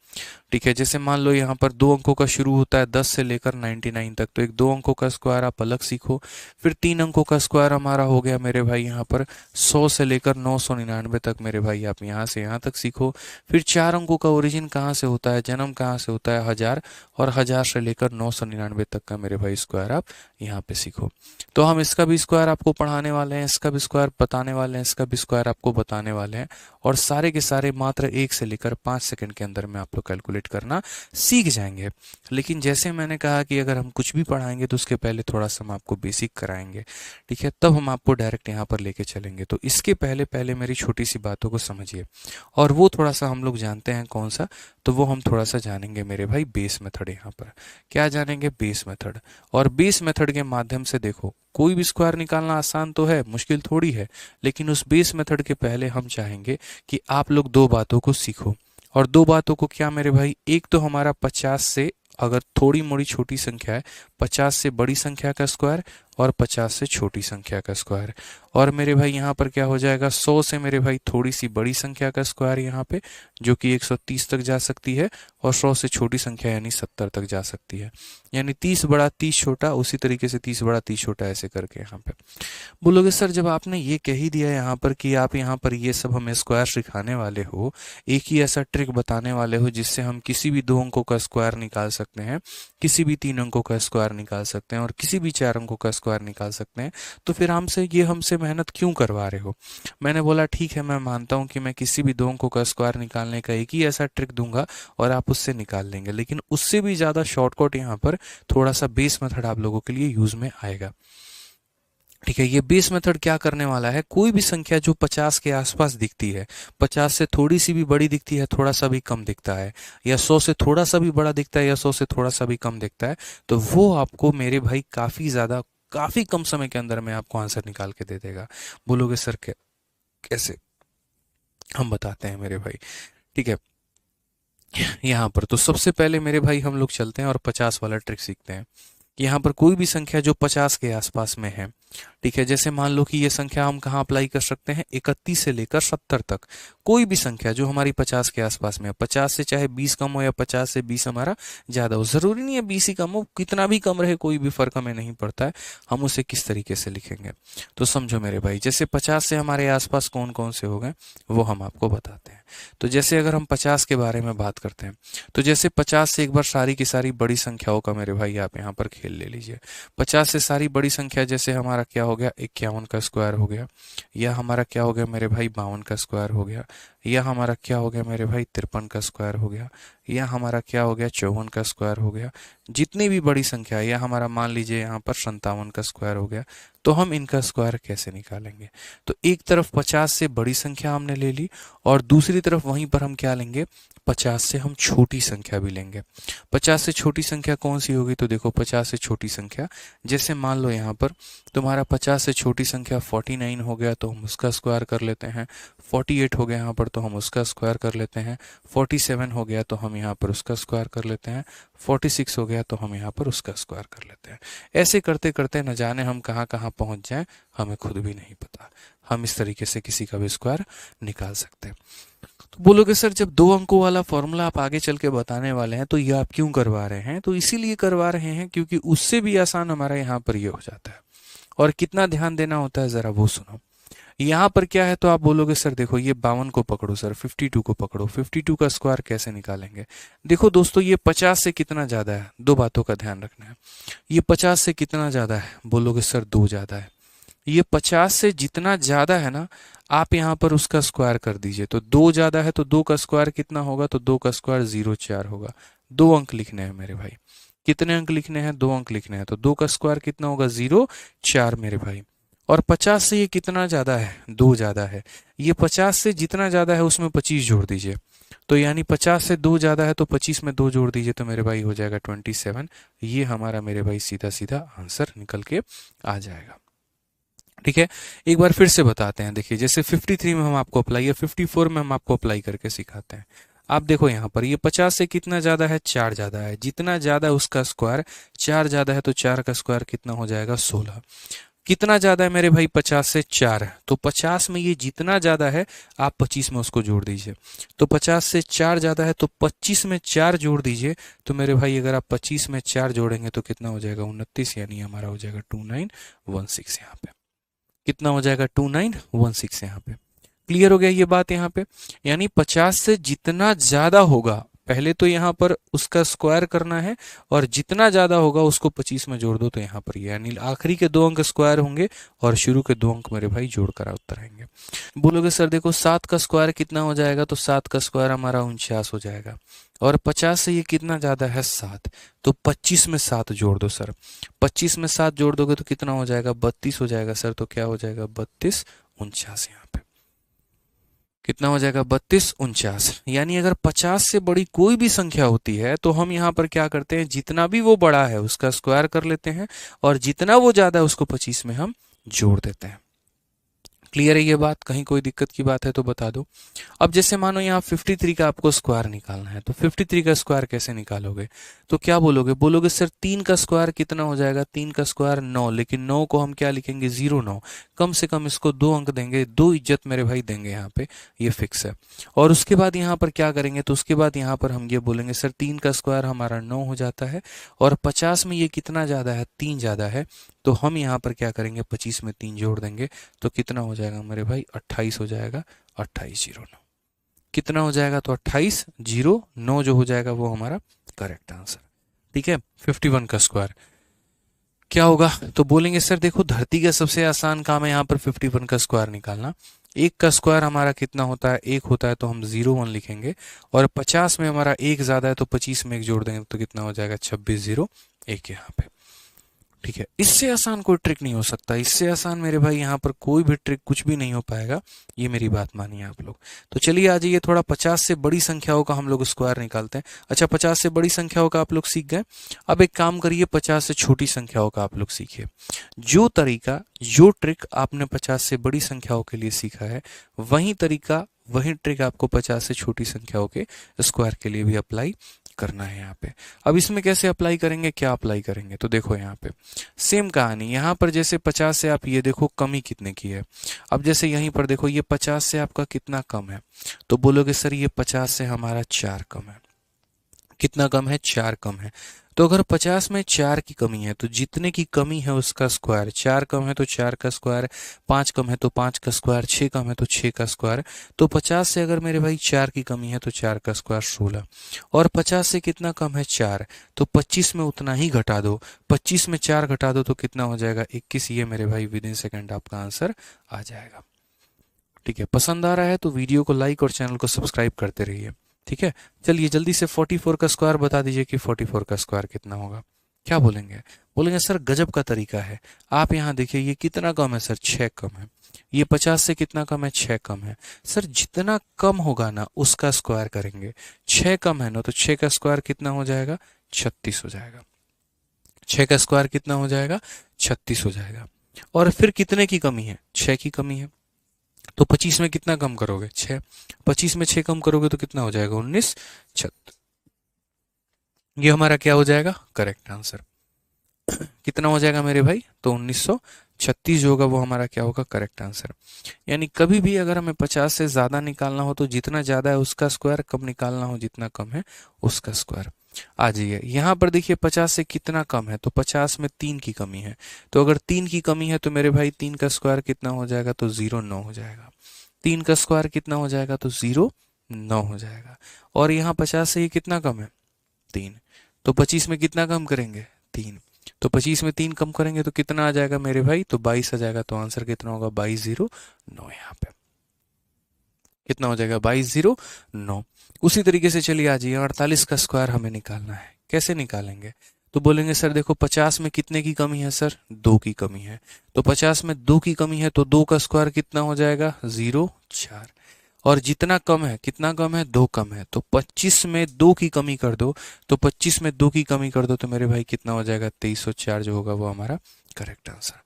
ठीक है, जैसे मान लो यहाँ पर 2 अंकों का शुरू होता है 10 से लेकर 99 तक, तो एक 2 अंकों का स्क्वायर आप अलग सीखो। फिर 3 अंकों का स्क्वायर हमारा हो गया मेरे भाई यहाँ पर 100 से लेकर 999 तक, मेरे भाई आप यहाँ से यहाँ तक सीखो। फिर 4 अंकों का ओरिजिन कहाँ से होता है, जन्म कहाँ से होता है, 1000, और 1000 से लेकर 999 तक का मेरे भाई स्क्वायर आप यहाँ पे सीखो। तो हम इसका भी स्क्वायर आपको पढ़ाने वाले हैं, इसका भी स्क्वायर बताने वाले हैं, इसका भी स्क्वायर आपको बताने वाले हैं, और सारे के सारे मात्र 1 से लेकर 5 सेकंड के अंदर में आप लोग कैलकुलेट कैलकुलेट करना सीख जाएंगे। लेकिन जैसे मैंने कहा कि अगर हम कुछ भी पढ़ाएंगे तो उसके पहले थोड़ा सा हम आपको बेसिक कराएंगे, ठीक है, तब हम आपको डायरेक्ट यहाँ पर लेके चलेंगे। तो इसके पहले पहले मेरी छोटी सी बातों को समझिए, और वो थोड़ा सा हम लोग जानते हैं कौन सा, तो वो हम थोड़ा सा जानेंगे मेरे भाई बेस मेथड। यहाँ पर क्या जानेंगे? Base method. और बेस मेथड के माध्यम से देखो, कोई भी स्क्वायर निकालना आसान तो है, मुश्किल थोड़ी है, लेकिन उस बेस मेथड के पहले हम चाहेंगे कि आप लोग दो बातों को सीखो। और दो बातों को क्या मेरे भाई? एक तो हमारा 50 से, अगर थोड़ी मोड़ी छोटी संख्या है, 50 से बड़ी संख्या का स्क्वायर और 50 से छोटी संख्या का स्क्वायर। और मेरे भाई यहाँ पर क्या हो जाएगा? 100 से मेरे भाई थोड़ी सी बड़ी संख्या का स्क्वायर यहाँ पे, जो कि 130 तक जा सकती है, और 100 से छोटी संख्या यानी 70 तक जा सकती है। यानी 30 बड़ा 30 छोटा, उसी तरीके से 30 बड़ा 30 छोटा, ऐसे करके यहाँ पे बोलोगे सर जब आपने ये कह ही दिया यहाँ पर कि आप यहाँ पर ये सब हमें स्क्वायर सिखाने वाले हो, एक ही ऐसा ट्रिक बताने वाले हो जिससे हम किसी भी दो अंकों का स्क्वायर निकाल सकते हैं, किसी भी तीन अंकों का स्क्वायर निकाल सकते हैं, और किसी भी चार अंकों का स्क्वायर निकाल सकते हैं, तो फिर हमसे मेहनत क्यों करवा रहे हो? मैंने बोला ठीक है, मैं मानता हूँ कि मैं किसी भी दो अंकों का स्क्वायर निकालने का एक ही ऐसा ट्रिक दूंगा और आप उससे निकाल लेंगे, लेकिन उससे भी ज्यादा शॉर्टकट यहाँ पर थोड़ा सा बेस मेथड आप लोगों के लिए यूज में आएगा। ठीक है, ये बेस मेथड क्या करने वाला है? कोई भी संख्या जो 50 के आसपास दिखती है, 50 से थोड़ी सी भी बड़ी दिखती है, थोड़ा सा भी कम दिखता है, या 100 से थोड़ा सा भी बड़ा दिखता है, या 100 से थोड़ा सा भी कम दिखता है, तो वो आपको मेरे भाई काफी कम समय के अंदर में आपको आंसर निकाल के दे देगा। बोलोगे सर कैसे? हम बताते हैं मेरे भाई, ठीक है। यहाँ पर तो सबसे पहले मेरे भाई हम लोग चलते हैं और 50 वाला ट्रिक सीखते हैं। यहाँ पर कोई भी संख्या जो 50 के आसपास में है, ठीक है, जैसे मान लो कि ये संख्या हम कहाँ अप्लाई कर सकते हैं? 31 से लेकर 70 तक। कोई भी संख्या जो हमारी 50 के आसपास में है, 50 से चाहे 20 कम हो या 50 से 20 हमारा ज्यादा हो, जरूरी नहीं है 20 ही कम हो, कितना भी कम रहे कोई भी फर्क हमें नहीं पड़ता है। हम उसे किस तरीके से लिखेंगे तो समझो मेरे भाई, जैसे 50 से हमारे आसपास कौन कौन से हो गए वो हम आपको बताते हैं। तो जैसे अगर हम 50 के बारे में बात करते हैं, तो जैसे 50 से एक बार सारी की सारी बड़ी संख्याओं का मेरे भाई आप यहाँ पर खेल ले लीजिए। 50 से सारी बड़ी संख्या, जैसे हमारा क्या हो गया? 51 का स्क्वायर हो गया, या हमारा क्या हो गया मेरे भाई? 52 का स्क्वायर हो गया, या हमारा क्या हो गया मेरे भाई? 53 का स्क्वायर हो गया, या हमारा क्या हो गया? 54 का स्क्वायर हो गया। जितनी भी बड़ी संख्या है, या हमारा मान लीजिए यहाँ पर 57 का स्क्वायर हो गया, तो हम इनका स्क्वायर कैसे निकालेंगे? तो एक तरफ 50 से बड़ी संख्या हमने ले ली, और दूसरी तरफ वहीं पर हम क्या लेंगे? 50 से हम छोटी संख्या भी लेंगे। 50 से छोटी संख्या कौन सी होगी? तो देखो 50 से छोटी संख्या, जैसे मान लो यहाँ पर तुम्हारा 50 से छोटी संख्या 49 हो गया, तो हम उसका स्क्वायर कर लेते हैं। 48 हो गया यहाँ पर, तो हम उसका स्क्वायर कर लेते हैं। 47 हो गया तो हम यहाँ पर उसका स्क्वायर कर लेते हैं। 46 हो गया तो हम यहाँ पर उसका स्क्वायर कर लेते हैं। ऐसे करते करते न जाने हम कहाँ कहाँ पहुंच जाएं, हमें खुद भी नहीं पता। हम इस तरीके से किसी का भी स्क्वायर निकाल सकते हैं। तो बोलोगे सर जब दो अंकों वाला फॉर्मूला आप आगे चल के बताने वाले हैं तो ये आप क्यों करवा रहे हैं? तो इसीलिए करवा रहे हैं क्योंकि उससे भी आसान हमारा यहाँ पर ये हो जाता है। और कितना ध्यान देना होता है जरा वो सुनो। यहाँ पर क्या है? तो आप बोलोगे सर देखो ये 52 को पकड़ो, सर 52 को पकड़ो, 52 का स्क्वायर कैसे निकालेंगे? देखो दोस्तों, ये 50 से कितना ज्यादा है? दो बातों का ध्यान रखना है। ये 50 से कितना ज्यादा है? बोलोगे सर 2 ज्यादा है। ये 50 से जितना ज्यादा है ना, आप यहाँ पर उसका स्क्वायर कर दीजिए। तो 2 ज्यादा है तो 2 का स्क्वायर कितना होगा? तो 2 का स्क्वायर 0,4 होगा। 2 अंक लिखने हैं मेरे भाई। कितने अंक लिखने हैं? 2 अंक लिखने हैं। तो 2 का स्क्वायर कितना होगा? 0,4 मेरे भाई। और 50 से ये कितना ज्यादा है? 2 ज्यादा है। ये 50 से जितना ज्यादा है उसमें 25 जोड़ दीजिए। तो यानी 50 से 2 ज्यादा है तो 25 में 2 जोड़ दीजिए, तो मेरे भाई हो जाएगा 27। ये हमारा मेरे भाई सीधा सीधा आंसर निकल के आ जाएगा। ठीक है, एक बार फिर से बताते हैं। देखिए जैसे 53 में हम आपको अप्लाई, या 54 में हम आपको अप्लाई करके सिखाते हैं। आप देखो यहाँ पर ये 50 से कितना ज्यादा है? 4 ज्यादा है। जितना ज्यादा है उसका स्क्वायर, 4 ज्यादा है तो 4 का स्क्वायर कितना हो जाएगा? 16। कितना ज्यादा है मेरे भाई? 50 से 4 है। तो 50 में ये जितना ज्यादा है आप 25 में उसको जोड़ दीजिए। तो 50 से 4 ज्यादा है तो 25 में 4 जोड़ दीजिए। तो मेरे भाई अगर आप 25 में 4 जोड़ेंगे तो कितना हो जाएगा? 29, यानी हमारा हो जाएगा 2916 यहाँ पे। कितना हो जाएगा? 2916 यहाँ पे। क्लियर हो गया ये बात यहाँ पे? यानी 50 से जितना ज्यादा होगा पहले तो यहाँ पर उसका स्क्वायर करना है और जितना ज्यादा होगा उसको 25 में जोड़ दो, तो यहाँ पर यानी आखिरी के 2 अंक स्क्वायर होंगे और शुरू के 2 अंक मेरे भाई जोड़कर उत्तर आएंगे। बोलोगे सर देखो 7 का स्क्वायर कितना हो जाएगा, तो 7 का स्क्वायर हमारा 49 हो जाएगा और 50 से ये कितना ज्यादा है 7, तो 25 में 7 जोड़ दो सर। 25 में 7 जोड़ दोगे तो कितना हो जाएगा 32 हो जाएगा सर। तो क्या हो जाएगा 32 49 यहाँ पे कितना हो जाएगा 32 49। यानी अगर 50 से बड़ी कोई भी संख्या होती है तो हम यहाँ पर क्या करते हैं, जितना भी वो बड़ा है उसका स्क्वायर कर लेते हैं और जितना वो ज्यादा है उसको 25 में हम जोड़ देते हैं। क्लियर है ये बात? कहीं कोई दिक्कत की बात है तो बता दो। अब जैसे मानो यहाँ 53 का आपको स्क्वायर निकालना है, तो 53 का स्क्वायर कैसे निकालोगे? तो क्या बोलोगे? बोलोगे सर 3 का स्क्वायर कितना हो जाएगा? 3 का स्क्वायर 9, लेकिन 9 को हम क्या लिखेंगे 09, कम से कम इसको 2 अंक देंगे, 2 इज्जत मेरे भाई देंगे यहाँ पे, ये फिक्स है। और उसके बाद यहाँ पर क्या करेंगे, तो उसके बाद यहाँ पर हम ये बोलेंगे सर 3 का स्क्वायर हमारा 9 हो जाता है और 50 में ये कितना ज्यादा है 3 ज्यादा है, तो हम यहाँ पर क्या करेंगे 25 में 3 जोड़ देंगे, तो कितना हो जाएगा मेरे भाई 28 हो जाएगा। 2809 कितना हो जाएगा? तो 2809 जो हो जाएगा वो हमारा करेक्ट आंसर। ठीक है, 51 का स्क्वायर क्या होगा? तो बोलेंगे सर देखो धरती का सबसे आसान काम है यहाँ पर 51 का स्क्वायर निकालना। 1 का स्क्वायर हमारा कितना होता है 1 होता है, तो हम 01 लिखेंगे और 50 में हमारा 1 ज्यादा है तो 25 में 1 जोड़ देंगे, तो कितना हो जाएगा 2601 यहाँ पे। ठीक है, इससे आसान कोई ट्रिक नहीं हो सकता, इससे आसान मेरे भाई यहाँ पर कोई भी ट्रिक कुछ भी नहीं हो पाएगा, ये मेरी बात मानिए आप लोग। तो चलिए आ जाइए, थोड़ा 50 से बड़ी संख्याओं का हम लोग स्क्वायर निकालते हैं। अच्छा 50 से बड़ी संख्याओं का आप लोग सीख गए, अब एक काम करिए 50 से छोटी संख्याओं का आप लोग सीखिए। जो तरीका जो ट्रिक आपने 50 से बड़ी संख्याओं के लिए सीखा है वही तरीका वही ट्रिक आपको 50 से छोटी संख्याओं के स्क्वायर के लिए भी अप्लाई करना है यहाँ पे। अब इसमें कैसे अप्लाई करेंगे, क्या अप्लाई करेंगे? तो देखो यहाँ पे सेम कहानी, यहाँ पर जैसे 50 से आप ये देखो कमी कितने की है। अब जैसे यहीं पर देखो ये 50 से आपका कितना कम है, तो बोलोगे सर ये 50 से हमारा 4 कम है। कितना कम है? 4 कम है। तो अगर 50 में 4 की कमी है तो जितने की कमी है उसका स्क्वायर, 4 कम है तो 4 का स्क्वायर, 5 कम है तो 5 का स्क्वायर, 6 कम है तो 6 का स्क्वायर। तो 50 से अगर मेरे भाई 4 की कमी है तो 4 का स्क्वायर 16, और 50 से कितना कम है 4, तो 25 में उतना ही घटा दो, 25 में 4 घटा दो तो कितना हो जाएगा 21। ये मेरे भाई विद इन सेकेंड आपका आंसर आ जाएगा। ठीक है, पसंद आ रहा है तो वीडियो को लाइक और चैनल को सब्सक्राइब करते रहिए। ठीक है, चलिए जल्दी से 44 का स्क्वायर बता दीजिए कि 44 का स्क्वायर कितना होगा। क्या बोलेंगे? बोलेंगे सर गजब का तरीका है, आप यहाँ देखिए ये कितना कम है सर 6 कम है, ये 50 से कितना कम है 6 कम है। सर जितना कम होगा ना उसका स्क्वायर करेंगे, 6 कम है ना तो 6 का स्क्वायर कितना हो जाएगा 36 हो जाएगा। 6 का स्क्वायर कितना हो जाएगा 36 हो जाएगा। और फिर कितने की कमी है 6 की कमी है, तो 25 में कितना कम करोगे 6, 25 में 6 कम करोगे तो कितना हो जाएगा 19 36। ये हमारा क्या हो जाएगा करेक्ट आंसर। कितना हो जाएगा मेरे भाई? तो 1936 जो होगा वो हमारा क्या होगा करेक्ट आंसर। यानी कभी भी अगर हमें 50 से ज्यादा निकालना हो तो जितना ज्यादा है उसका स्क्वायर, कम निकालना हो जितना कम है उसका स्क्वायर। आ जाइए यहाँ पर देखिए 50 से कितना कम है, तो 50 में 3 की कमी है, तो अगर 3 की कमी है तो मेरे भाई 3 का स्क्वायर कितना हो जाएगा तो 09 हो जाएगा। 3 का स्क्वायर कितना हो जाएगा तो 09 हो जाएगा। और यहाँ 50 से ये कितना कम है 3, तो 25 में कितना कम करेंगे 3, तो 25 में 3 कम करेंगे तो कितना आ जाएगा मेरे भाई? तो 22 आ जाएगा। तो आंसर कितना होगा 2209 यहाँ पे कितना हो जाएगा 2209। उसी तरीके से चलिए आ जाइए 48 का स्क्वायर हमें निकालना है। कैसे निकालेंगे? तो बोलेंगे सर देखो 50 में कितने की कमी है सर 2 की कमी है, तो 50 में 2 की कमी है तो 2 का स्क्वायर कितना हो जाएगा 04, और जितना कम है कितना कम है 2 कम है, तो 25 में 2 की कमी कर दो, तो 25 में 2 की कमी कर दो तो मेरे भाई कितना हो जाएगा 2304 जो होगा वो हमारा करेक्ट आंसर।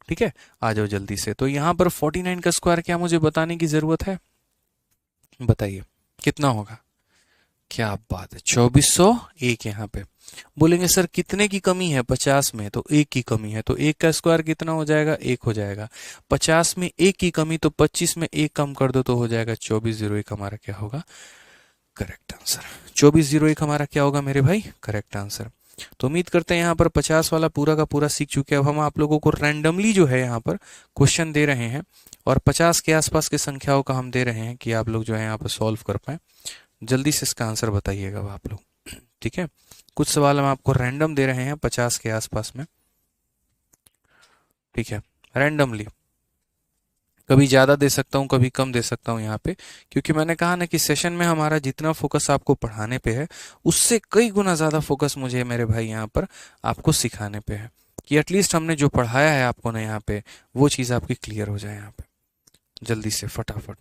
ठीक है, आ जाओ जल्दी से। तो यहाँ पर 49 का स्क्वायर क्या मुझे बताने की जरूरत है? बताइए कितना होगा? क्या बात है 2401 यहाँ पे। बोलेंगे सर कितने की कमी है 50 में, तो 1 की कमी है, तो 1 का स्क्वायर कितना हो जाएगा 1 हो जाएगा। 50 में 1 की कमी, तो 25 में 1 कम कर दो तो हो जाएगा 2401 हमारा क्या होगा करेक्ट आंसर। 2401 हमारा क्या होगा मेरे भाई करेक्ट आंसर। तो उम्मीद करते हैं यहाँ पर 50 वाला पूरा का पूरा सीख चुके हैं। अब हम आप लोगों को रैंडमली जो है यहाँ पर क्वेश्चन दे रहे हैं और 50 के आसपास के संख्याओं का हम दे रहे हैं कि आप लोग जो है यहाँ पर सॉल्व कर पाए। जल्दी से इसका आंसर बताइएगा अब आप लोग। ठीक है, कुछ सवाल हम आपको रैंडम दे रहे हैं 50 के आसपास में। ठीक है, रैंडमली, कभी ज़्यादा दे सकता हूँ कभी कम दे सकता हूँ यहाँ पे, क्योंकि मैंने कहा ना कि सेशन में हमारा जितना फोकस आपको पढ़ाने पे है उससे कई गुना ज़्यादा फोकस मुझे मेरे भाई यहाँ पर आपको सिखाने पे है, कि एटलीस्ट हमने जो पढ़ाया है आपको ना यहाँ पे वो चीज़ आपकी क्लियर हो जाए यहाँ पे जल्दी से फटाफट।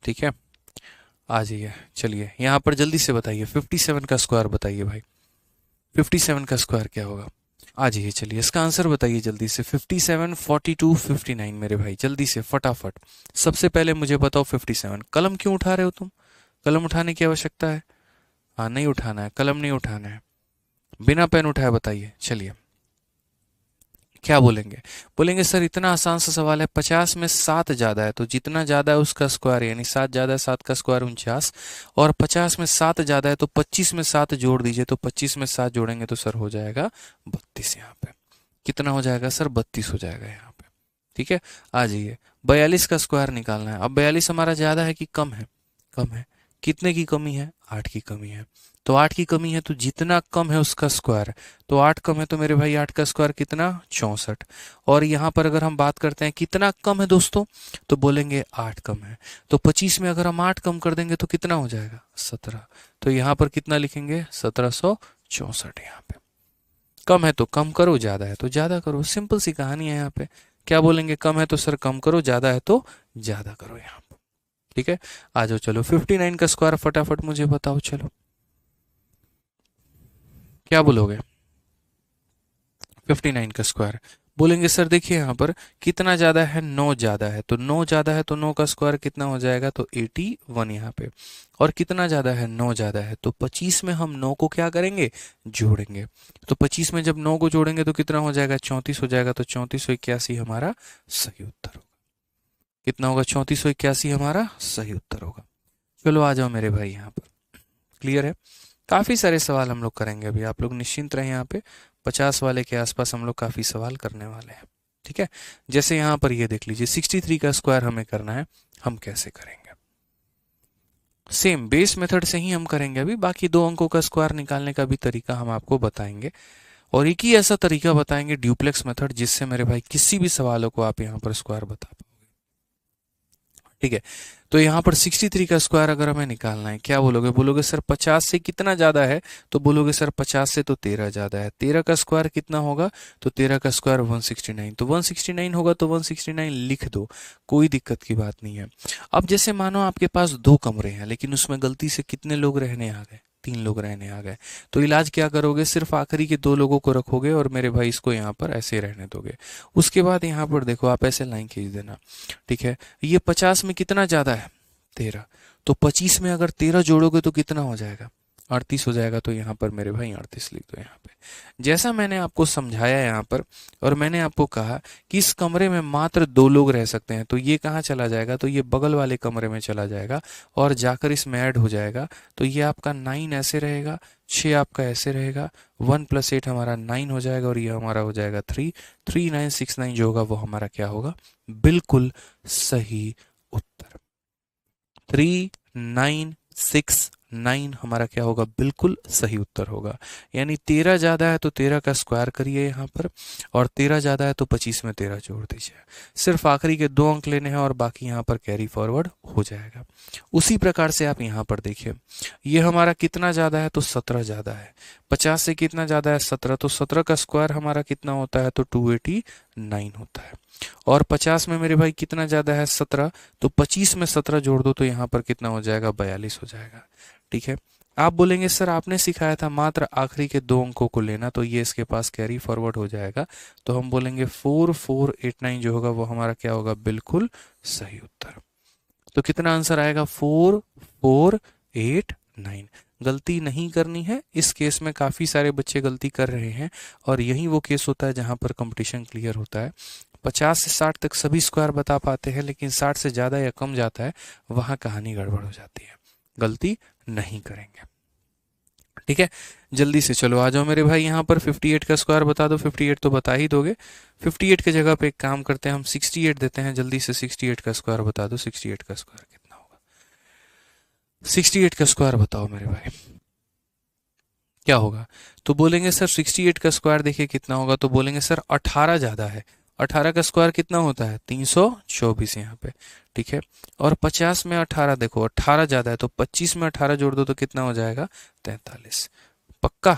ठीक है, आ जाइए, चलिए यहाँ पर जल्दी से बताइए 57 का स्क्वायर बताइए भाई, 57 का स्क्वायर क्या होगा? आ जाइए, चलिए इसका आंसर बताइए जल्दी से। 57, 42, 59 मेरे भाई जल्दी से फटाफट। सबसे पहले मुझे बताओ 57। कलम क्यों उठा रहे हो तुम? कलम उठाने की आवश्यकता है? हाँ, नहीं उठाना है, कलम नहीं उठाना है, बिना पेन उठाए बताइए। चलिए क्या बोलेंगे? बोलेंगे सर इतना आसान सा सवाल है, 50 में 7 ज्यादा है तो जितना ज्यादा है उसका स्क्वायर, यानी 7 ज्यादा है, 7 का स्क्वायर 49, और 50 में 7 ज्यादा है तो 25 में 7 जोड़ दीजिए, तो 25 में 7 जोड़ेंगे तो सर हो जाएगा 32। यहाँ पे कितना हो जाएगा सर? 32 हो जाएगा यहाँ पे। ठीक है, आ जाइए 42 का स्क्वायर निकालना है। अब 42 हमारा ज्यादा है कि कम है? कम है। कितने की कमी है? 8 की कमी है। तो 8 की कमी है तो जितना कम है उसका स्क्वायर, तो 8 कम है तो मेरे भाई 8 का स्क्वायर कितना? 64। और यहाँ पर अगर हम बात करते हैं कितना कम है दोस्तों, तो बोलेंगे 8 कम है। तो 25 में अगर हम 8 कम कर देंगे तो कितना हो जाएगा? 17। तो यहाँ पर कितना लिखेंगे? 1764। यहाँ पे कम है तो कम करो, ज्यादा है तो ज्यादा करो, सिंपल सी कहानी है यहाँ पे। क्या बोलेंगे? कम है तो सर कम करो, ज्यादा है तो ज्यादा करो यहाँ पे। ठीक है, आ जाओ, चलो 59 का स्क्वायर फटाफट मुझे बताओ। चलो क्या बोलोगे? 59 का स्क्वायर बोलेंगे सर देखिए यहाँ पर कितना ज्यादा है? 9 ज्यादा है, तो 9 ज्यादा है तो 9 का स्क्वायर कितना हो जाएगा? तो 81 यहाँ पे। और कितना ज्यादा है? 9 ज्यादा है, तो 25 में हम 9 को क्या करेंगे? जोड़ेंगे। तो 25 में जब 9 को जोड़ेंगे तो कितना हो जाएगा? 34 हो जाएगा। तो 3481 हमारा सही उत्तर होगा। कितना होगा? 3481 हमारा सही उत्तर होगा। चलो आ जाओ मेरे भाई यहाँ पर, क्लियर है? काफी सारे सवाल हम लोग करेंगे अभी, आप लोग निश्चिंत रहे। यहाँ पे 50 वाले के आसपास हम लोग काफी सवाल करने वाले हैं। ठीक है, जैसे यहाँ पर ये देख लीजिए 63 का स्क्वायर हमें करना है, हम कैसे करेंगे? सेम बेस मेथड से ही हम करेंगे अभी, बाकी 2 अंकों का स्क्वायर निकालने का भी तरीका हम आपको बताएंगे, और एक ही ऐसा तरीका बताएंगे ड्यूप्लेक्स मेथड, जिससे मेरे भाई किसी भी सवालों को आप यहाँ पर स्क्वायर बता पाओ। ठीक है, तो यहाँ पर 63 का स्क्वायर अगर हमें निकालना है, क्या बोलोगे? बोलोगे सर 50 से कितना ज्यादा है? तो बोलोगे सर 50 से तो 13 ज्यादा है। 13 का स्क्वायर कितना होगा? तो 13 का स्क्वायर 169। तो 169 होगा तो 169 लिख दो, कोई दिक्कत की बात नहीं है। अब जैसे मानो आपके पास 2 कमरे हैं, लेकिन उसमें गलती से कितने लोग रहने आ गए? 3 लोग रहने आ गए। तो इलाज क्या करोगे? सिर्फ आखिरी के 2 लोगों को रखोगे और मेरे भाई इसको यहाँ पर ऐसे रहने दोगे। उसके बाद यहाँ पर देखो, आप ऐसे लाइन खींच देना। ठीक है, ये 50 में कितना ज्यादा है? 13। तो 25 में अगर 13 जोड़ोगे तो कितना हो जाएगा? 38 हो जाएगा। तो यहाँ पर मेरे भाई 38 लिख दो यहाँ पे। जैसा मैंने आपको समझाया यहाँ पर, और मैंने आपको कहा कि इस कमरे में मात्र 2 लोग रह सकते हैं, तो ये कहाँ चला जाएगा? तो ये बगल वाले कमरे में चला जाएगा और जाकर इसमें ऐड हो जाएगा। तो ये आपका 9 ऐसे रहेगा, 6 आपका ऐसे रहेगा, 1 + 8 हमारा 9 हो जाएगा, और ये हमारा हो जाएगा 3। 3969 जो होगा वो हमारा क्या होगा? बिल्कुल सही उत्तर। 3969 हमारा क्या होगा? बिल्कुल सही उत्तर होगा। यानी 13 ज्यादा है तो 13 का स्क्वायर करिए यहाँ पर, और 13 ज्यादा है तो 25 में 13 जोड़ दीजिए। सिर्फ आखिरी के 2 अंक लेने हैं और बाकी यहाँ पर कैरी फॉरवर्ड हो जाएगा। उसी प्रकार से आप यहाँ पर देखिए, ये हमारा कितना ज्यादा है? तो 17 ज्यादा है। 50 से कितना ज्यादा है? 17। तो 17 का स्क्वायर हमारा कितना होता है? तो 289 होता है। और 50 में मेरे भाई कितना ज्यादा है? 17। तो 25 में 17 जोड़ दो तो यहाँ पर कितना हो जाएगा? 42 हो जाएगा। ठीक है, आप बोलेंगे सर आपने सिखाया था मात्र आखिरी के 2 अंकों को लेना, तो ये इसके पास कैरी फॉरवर्ड हो जाएगा। तो हम बोलेंगे 4489 जो होगा वो हमारा क्या होगा? बिल्कुल सही उत्तर। तो कितना आंसर आएगा? 4489। गलती नहीं करनी है। इस केस में काफी सारे बच्चे गलती कर रहे हैं, और यही वो केस होता है जहां पर कंपटीशन क्लियर होता है। 50 से 60 तक सभी स्क्वायर बता पाते हैं, लेकिन 60 से ज्यादा या कम जाता है, वहां कहानी गड़बड़ हो जाती है। गलती नहीं करेंगे। ठीक है, जल्दी से चलो आ जाओ मेरे भाई यहाँ पर 58 का स्क्वायर बता दो। 58 तो बता ही दोगे। 58 के जगह पे एक काम करते हैं, हम 68 देते हैं। जल्दी से 68 का स्क्वायर बता दो। 68 का स्क्वायर कितना होगा? 68 का स्क्वायर बताओ मेरे भाई, क्या होगा? तो बोलेंगे सर 68 का स्क्वायर देखिए कितना होगा, तो बोलेंगे सर 18 ज़्यादा है। 18 का स्क्वायर कितना होता है? 324 यहाँ पे। ठीक है, और 50 में 18 देखो, 18 ज़्यादा है, तो 25 में 18 जोड़ दो तो कितना हो जाएगा? 43। पक्का?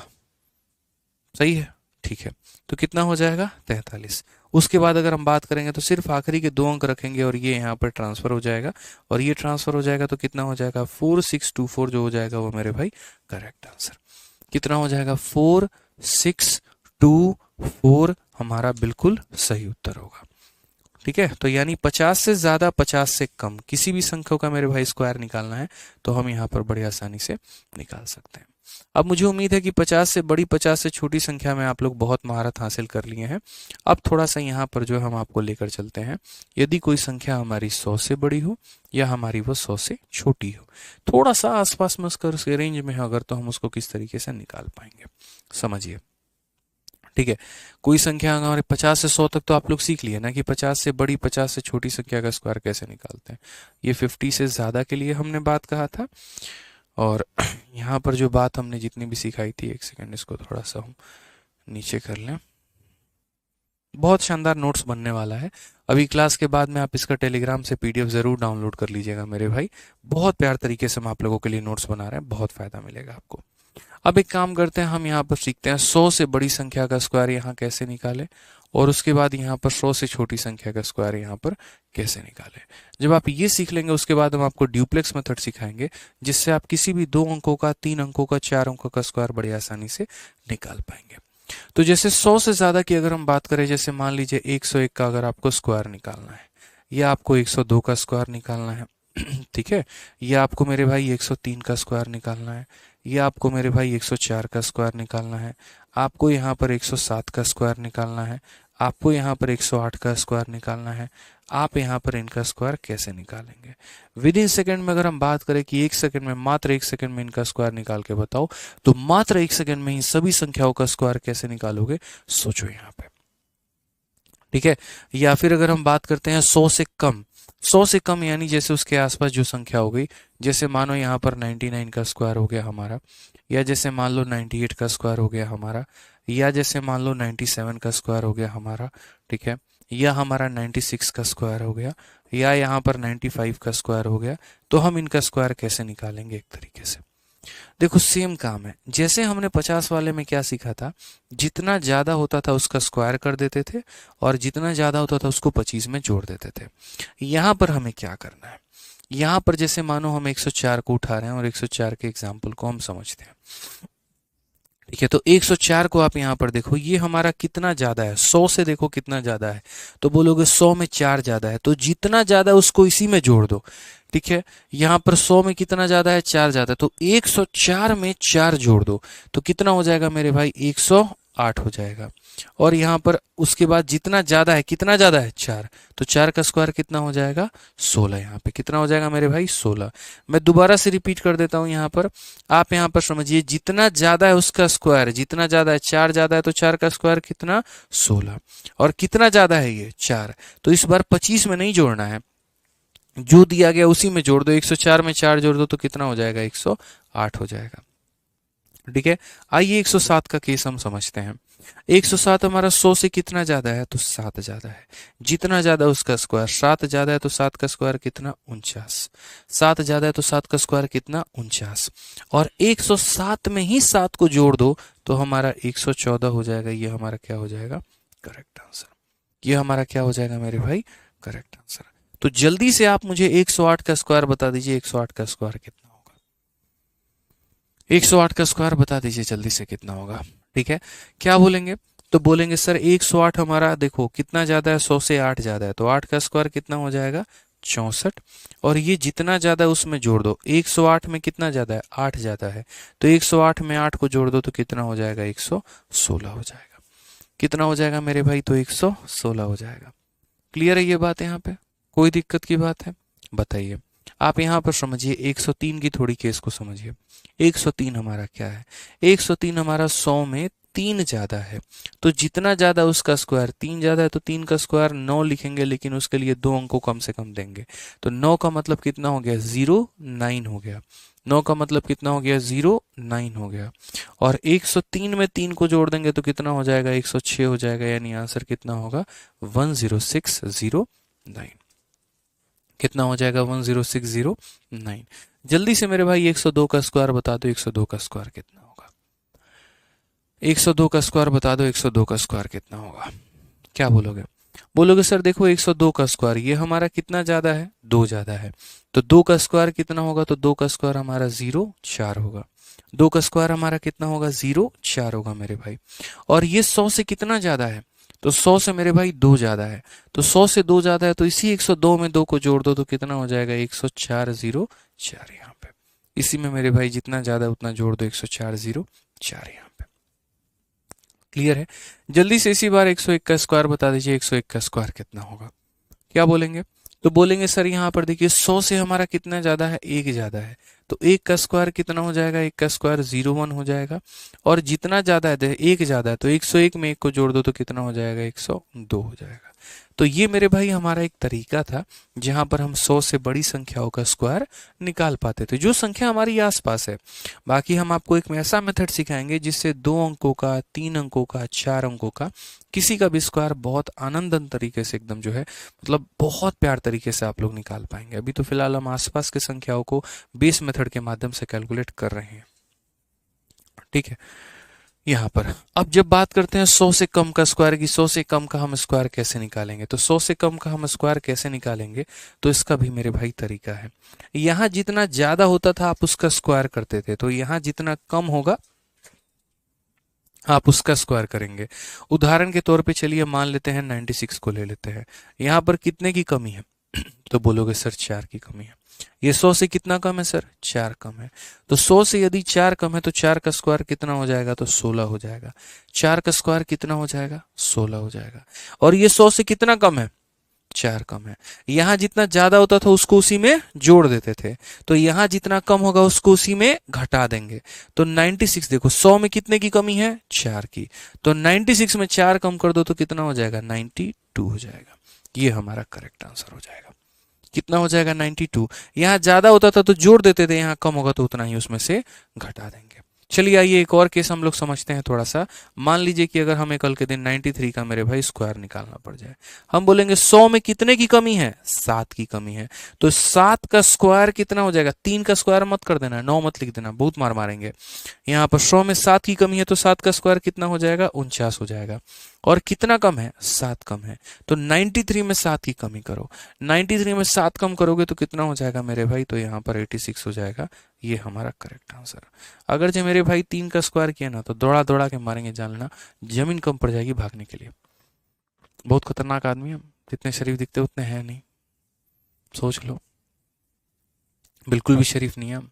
सही है, ठीक है। तो कितना हो जाएगा? 43। उसके बाद अगर हम बात करेंगे तो सिर्फ आखिरी के 2 अंक रखेंगे और ये यहाँ पर ट्रांसफर हो जाएगा, और ये ट्रांसफर हो जाएगा तो कितना हो जाएगा? 4624 जो हो जाएगा वो मेरे भाई करेक्ट आंसर। कितना हो जाएगा? 4624 हमारा बिल्कुल सही उत्तर होगा। ठीक है, तो यानी 50 से ज्यादा 50 से कम किसी भी संख्या का मेरे भाई स्क्वायर निकालना है तो हम यहाँ पर बड़ी आसानी से निकाल सकते हैं। अब मुझे उम्मीद है कि 50 से बड़ी 50 से छोटी संख्या में आप लोग बहुत महारत हासिल कर लिए हैं। अब थोड़ा सा यहाँ पर जो है हम आपको लेकर चलते हैं। यदि कोई संख्या हमारी 100 से बड़ी हो या हमारी वो 100 से छोटी हो, थोड़ा सा आसपास में उसका रेंज में है अगर, तो हम उसको किस तरीके से निकाल पाएंगे, समझिए। ठीक है, कोई संख्या हमारे 50 से 100 तक तो आप लोग सीख लिए ना कि 50 से बड़ी 50 से छोटी संख्या का स्क्वायर कैसे निकालते हैं। ये 50 से ज़्यादा के लिए हमने बात कहा था। और यहाँ पर जो बात हमने जितनी भी सिखाई थी, एक सेकंड इसको थोड़ा सा हम नीचे कर लें। बहुत शानदार नोट्स बनने वाला है। अभी क्लास के बाद में आप इसका टेलीग्राम से पीडीएफ ज़रूर डाउनलोड कर लीजिएगा मेरे भाई। बहुत प्यार तरीके से हम आप लोगों के लिए नोट्स बना रहे हैं, बहुत फ़ायदा मिलेगा आपको। अब एक काम करते हैं, हम यहाँ पर सीखते हैं 100 से बड़ी संख्या का स्क्वायर यहाँ कैसे निकालें, और उसके बाद यहाँ पर 100 से छोटी संख्या का स्क्वायर यहाँ पर कैसे निकालें। जब आप ये सीख लेंगे उसके बाद हम आपको ड्यूप्लेक्स मेथड सिखाएंगे, जिससे आप किसी भी 2 अंकों का, 3 अंकों का, 4 अंकों का स्क्वायर बड़ी आसानी से निकाल पाएंगे। तो जैसे 100 से ज़्यादा की अगर हम बात करें, जैसे मान लीजिए 101 का अगर आपको स्क्वायर निकालना है, या आपको 102 का स्क्वायर निकालना है, ठीक है, या आपको मेरे भाई 103 का स्क्वायर निकालना है, या आपको मेरे भाई 104 का स्क्वायर निकालना है, आपको यहाँ पर 107 का स्क्वायर निकालना है, आपको यहाँ पर 108 का स्क्वायर निकालना है, आप यहाँ पर इनका स्क्वायर कैसे निकालेंगे? विद इन सेकेंड में अगर हम बात करें कि 1 सेकंड में, मात्र 1 सेकंड में इनका स्क्वायर निकाल के बताओ, तो मात्र 1 सेकंड में ही सभी संख्याओं का स्क्वायर कैसे निकालोगे, सोचो यहाँ पे। ठीक है, या फिर अगर हम बात करते हैं 100 से कम, 100 से कम यानी जैसे उसके आसपास जो संख्या हो गई, जैसे मानो यहाँ पर 99 का स्क्वायर हो गया हमारा, या जैसे मान लो 98 का स्क्वायर हो गया हमारा, या जैसे मान लो 97 का स्क्वायर हो गया हमारा, ठीक है, या हमारा 96 का स्क्वायर हो गया, या यहाँ पर 95 का स्क्वायर हो गया, तो हम इनका स्क्वायर कैसे निकालेंगे? एक तरीके से देखो, सेम काम है। जैसे हमने 50 वाले में क्या सीखा था, जितना ज्यादा होता था उसका स्क्वायर कर देते थे, और जितना ज्यादा होता था उसको 25 में जोड़ देते थे। यहाँ पर हमें क्या करना है? यहाँ पर जैसे मानो हम 104 को उठा रहे हैं और 104 के एग्जाम्पल को हम समझते हैं। ठीक है, तो 104 को आप यहाँ पर देखो, ये हमारा कितना ज्यादा है? 100 से देखो कितना ज्यादा है, तो बोलोगे 100 में 4 ज्यादा है, तो जितना ज्यादा है उसको इसी में जोड़ दो। ठीक है, यहाँ पर 100 में कितना ज्यादा है? 4 ज्यादा है, तो 104 में 4 जोड़ दो तो कितना हो जाएगा मेरे भाई? 108 हो जाएगा। और यहाँ पर उसके बाद जितना ज्यादा है, कितना ज्यादा है? 4, तो 4 का स्क्वायर कितना हो जाएगा? 16। यहाँ पे कितना हो जाएगा मेरे भाई? 16। मैं दोबारा से रिपीट कर देता हूँ यहाँ पर, आप यहाँ पर समझिए, जितना ज्यादा है उसका स्क्वायर, जितना ज्यादा है, 4 ज्यादा है तो 4 का स्क्वायर कितना? 16। और कितना ज्यादा है ये? 4। तो इस बार 25 में नहीं जोड़ना है, जो दिया गया उसी में जोड़ दो। 104 में 4 जोड़ दो तो कितना हो जाएगा? 108 हो जाएगा। ठीक है, आइए 107 का केस हम समझते हैं। 107 हमारा 100 से कितना ज्यादा है? तो 7 ज्यादा है। जितना ज्यादा उसका स्क्वायर, 7 ज्यादा है तो 7 का स्क्वायर कितना? 49। 7 ज्यादा है तो 7 का स्क्वायर कितना? 49। और 107 में ही 7 को जोड़ दो तो हमारा 114 हो जाएगा। ये हमारा क्या हो जाएगा? Correct answer. ये हमारा क्या हो जाएगा मेरे भाई? Correct answer. तो जल्दी से आप मुझे 108 का स्क्वायर बता दीजिए। 108 का स्क्वायर कितना होगा? 108 का स्क्वायर बता दीजिए जल्दी से, कितना होगा? ठीक है, क्या बोलेंगे? तो बोलेंगे सर 108 हमारा देखो कितना ज्यादा है? 100 से 8 ज्यादा है, तो 8 का स्क्वायर कितना हो जाएगा? 64। और ये जितना ज्यादा है उसमें जोड़ दो। 108 में कितना ज्यादा है? 8 ज्यादा है, तो 108 में 8 को जोड़ दो तो कितना हो जाएगा? 116 हो जाएगा। कितना हो जाएगा मेरे भाई? तो 116 हो जाएगा। क्लियर है ये बात? यहाँ पे कोई दिक्कत की बात है? बताइए। आप यहाँ पर समझिए 103 की थोड़ी केस को समझिए। 103 हमारा क्या है? 103 हमारा 100 में 3 ज्यादा है, तो जितना ज्यादा उसका स्क्वायर, 3 ज्यादा है तो 3 का स्क्वायर 9 लिखेंगे, लेकिन उसके लिए 2 अंक को कम से कम देंगे। तो 9 का मतलब कितना हो गया? 0 9 हो गया। 9 का मतलब कितना हो गया? 0 9 हो गया। और 103 में 3 को जोड़ देंगे तो कितना हो जाएगा? 106 हो जाएगा, यानी आंसर कितना होगा? 10609। कितना हो जाएगा? 10609। जल्दी से मेरे भाई 102 का स्क्वायर बता दो। 102 का स्क्वायर कितना होगा? 102 का स्क्वायर बता दो। 102 का स्क्वायर कितना होगा? क्या बोलोगे? बोलोगे सर देखो 102 का स्क्वायर ये हमारा कितना ज्यादा है? 2 ज्यादा है। तो 2 का स्क्वायर कितना होगा? तो 2 का स्क्वायर हमारा 0 4 होगा। 2 का स्क्वायर हमारा कितना होगा? 0 4 होगा मेरे भाई। और ये 100 से कितना ज्यादा है? तो 100 से मेरे भाई 2 ज्यादा है। तो 100 से 2 ज्यादा है, तो इसी 102 में 2 को जोड़ दो तो कितना हो जाएगा? 10404 यहाँ पे। इसी में मेरे भाई जितना ज्यादा है उतना जोड़ दो, 10404 यहाँ पे। क्लियर है? जल्दी से इसी बार 101 का स्क्वायर बता दीजिए। 101 का स्क्वायर कितना होगा? क्या बोलेंगे? तो बोलेंगे सर यहाँ पर देखिए 100 से हमारा कितना ज्यादा है? 1 ज्यादा है। तो 1 का स्क्वायर कितना हो जाएगा? 1 का स्क्वायर 01 हो जाएगा। और जितना ज्यादा है, 1 ज्यादा है, तो 101 में 1 को जोड़ दो तो कितना हो जाएगा? 102 हो जाएगा। तो ये मेरे भाई हमारा एक तरीका था जहां पर हम 100 से बड़ी संख्याओं का स्क्वायर निकाल पाते थे, जो संख्या हमारी आसपास है। बाकी हम आपको एक ऐसा मेथड सिखाएंगे जिससे 2 अंकों का, 3 अंकों का, 4 अंकों का किसी का भी स्क्वायर बहुत आनंदन तरीके से एकदम जो है मतलब बहुत प्यार तरीके से आप लोग निकाल पाएंगे। अभी तो फिलहाल हम आसपास के संख्याओं को बेस मेथड के माध्यम से कैलकुलेट कर रहे हैं। ठीक है, यहाँ पर अब जब बात करते हैं 100 से कम का स्क्वायर की, 100 से कम का हम स्क्वायर कैसे निकालेंगे, तो 100 से कम का हम स्क्वायर कैसे निकालेंगे, तो इसका भी मेरे भाई तरीका है। यहाँ जितना ज्यादा होता था आप उसका स्क्वायर करते थे, तो यहाँ जितना कम होगा आप उसका स्क्वायर करेंगे। उदाहरण के तौर पे चलिए मान लेते हैं 96 को ले लेते हैं। यहाँ पर कितने की कमी है? तो बोलोगे सर 4 की कमी है। ये 100 से कितना कम है सर? 4 कम है। तो 100 से यदि 4 कम है तो 4 का स्क्वायर कितना हो जाएगा? तो 16 हो जाएगा। 4 का स्क्वायर कितना हो जाएगा? 16 हो जाएगा। और ये 100 से कितना कम है? 4 कम है। यहां जितना ज्यादा होता था उसको उसी में जोड़ देते थे, तो यहां जितना कम होगा उसको उसी में घटा देंगे। तो 96 देखो 100 में कितने की कमी है? 4 की। तो 96 में 4 कम कर दो तो कितना हो जाएगा? 92 हो जाएगा। ये हमारा करेक्ट आंसर हो जाएगा। कितना हो जाएगा? 92। यहां ज्यादा होता था तो जोड़ देते थे, यहां कम होगा तो उतना ही उसमें से घटा देंगे। चलिए आइए एक और केस हम लोग समझते हैं थोड़ा सा। मान लीजिए कि अगर हमें कल के दिन 93 का मेरे भाई स्क्वायर निकालना पड़ जाए। हम बोलेंगे 100 में कितने की कमी है? 7 की कमी है। तो 7 का स्क्वायर कितना हो जाएगा? 3 का स्क्वायर मत कर देना, 9 मत लिख देना, बहुत मार मारेंगे। यहाँ पर 100 में 7 की कमी है तो 7 का स्क्वायर कितना हो जाएगा? 49 हो जाएगा। और कितना कम है? 7 कम है। तो 93 में 7 की कमी करो। 93 में 7 कम करोगे तो कितना हो जाएगा मेरे भाई? तो यहाँ पर 86 हो जाएगा। ये हमारा करेक्ट आंसर। अगर जो मेरे भाई 3 का स्क्वायर किया ना तो दौड़ा दौड़ा के मारेंगे, जान लेना जमीन कम पड़ जाएगी भागने के लिए। बहुत खतरनाक आदमी हम, जितने शरीफ दिखते उतने हैं नहीं, सोच लो। बिल्कुल भी शरीफ नहीं है हम।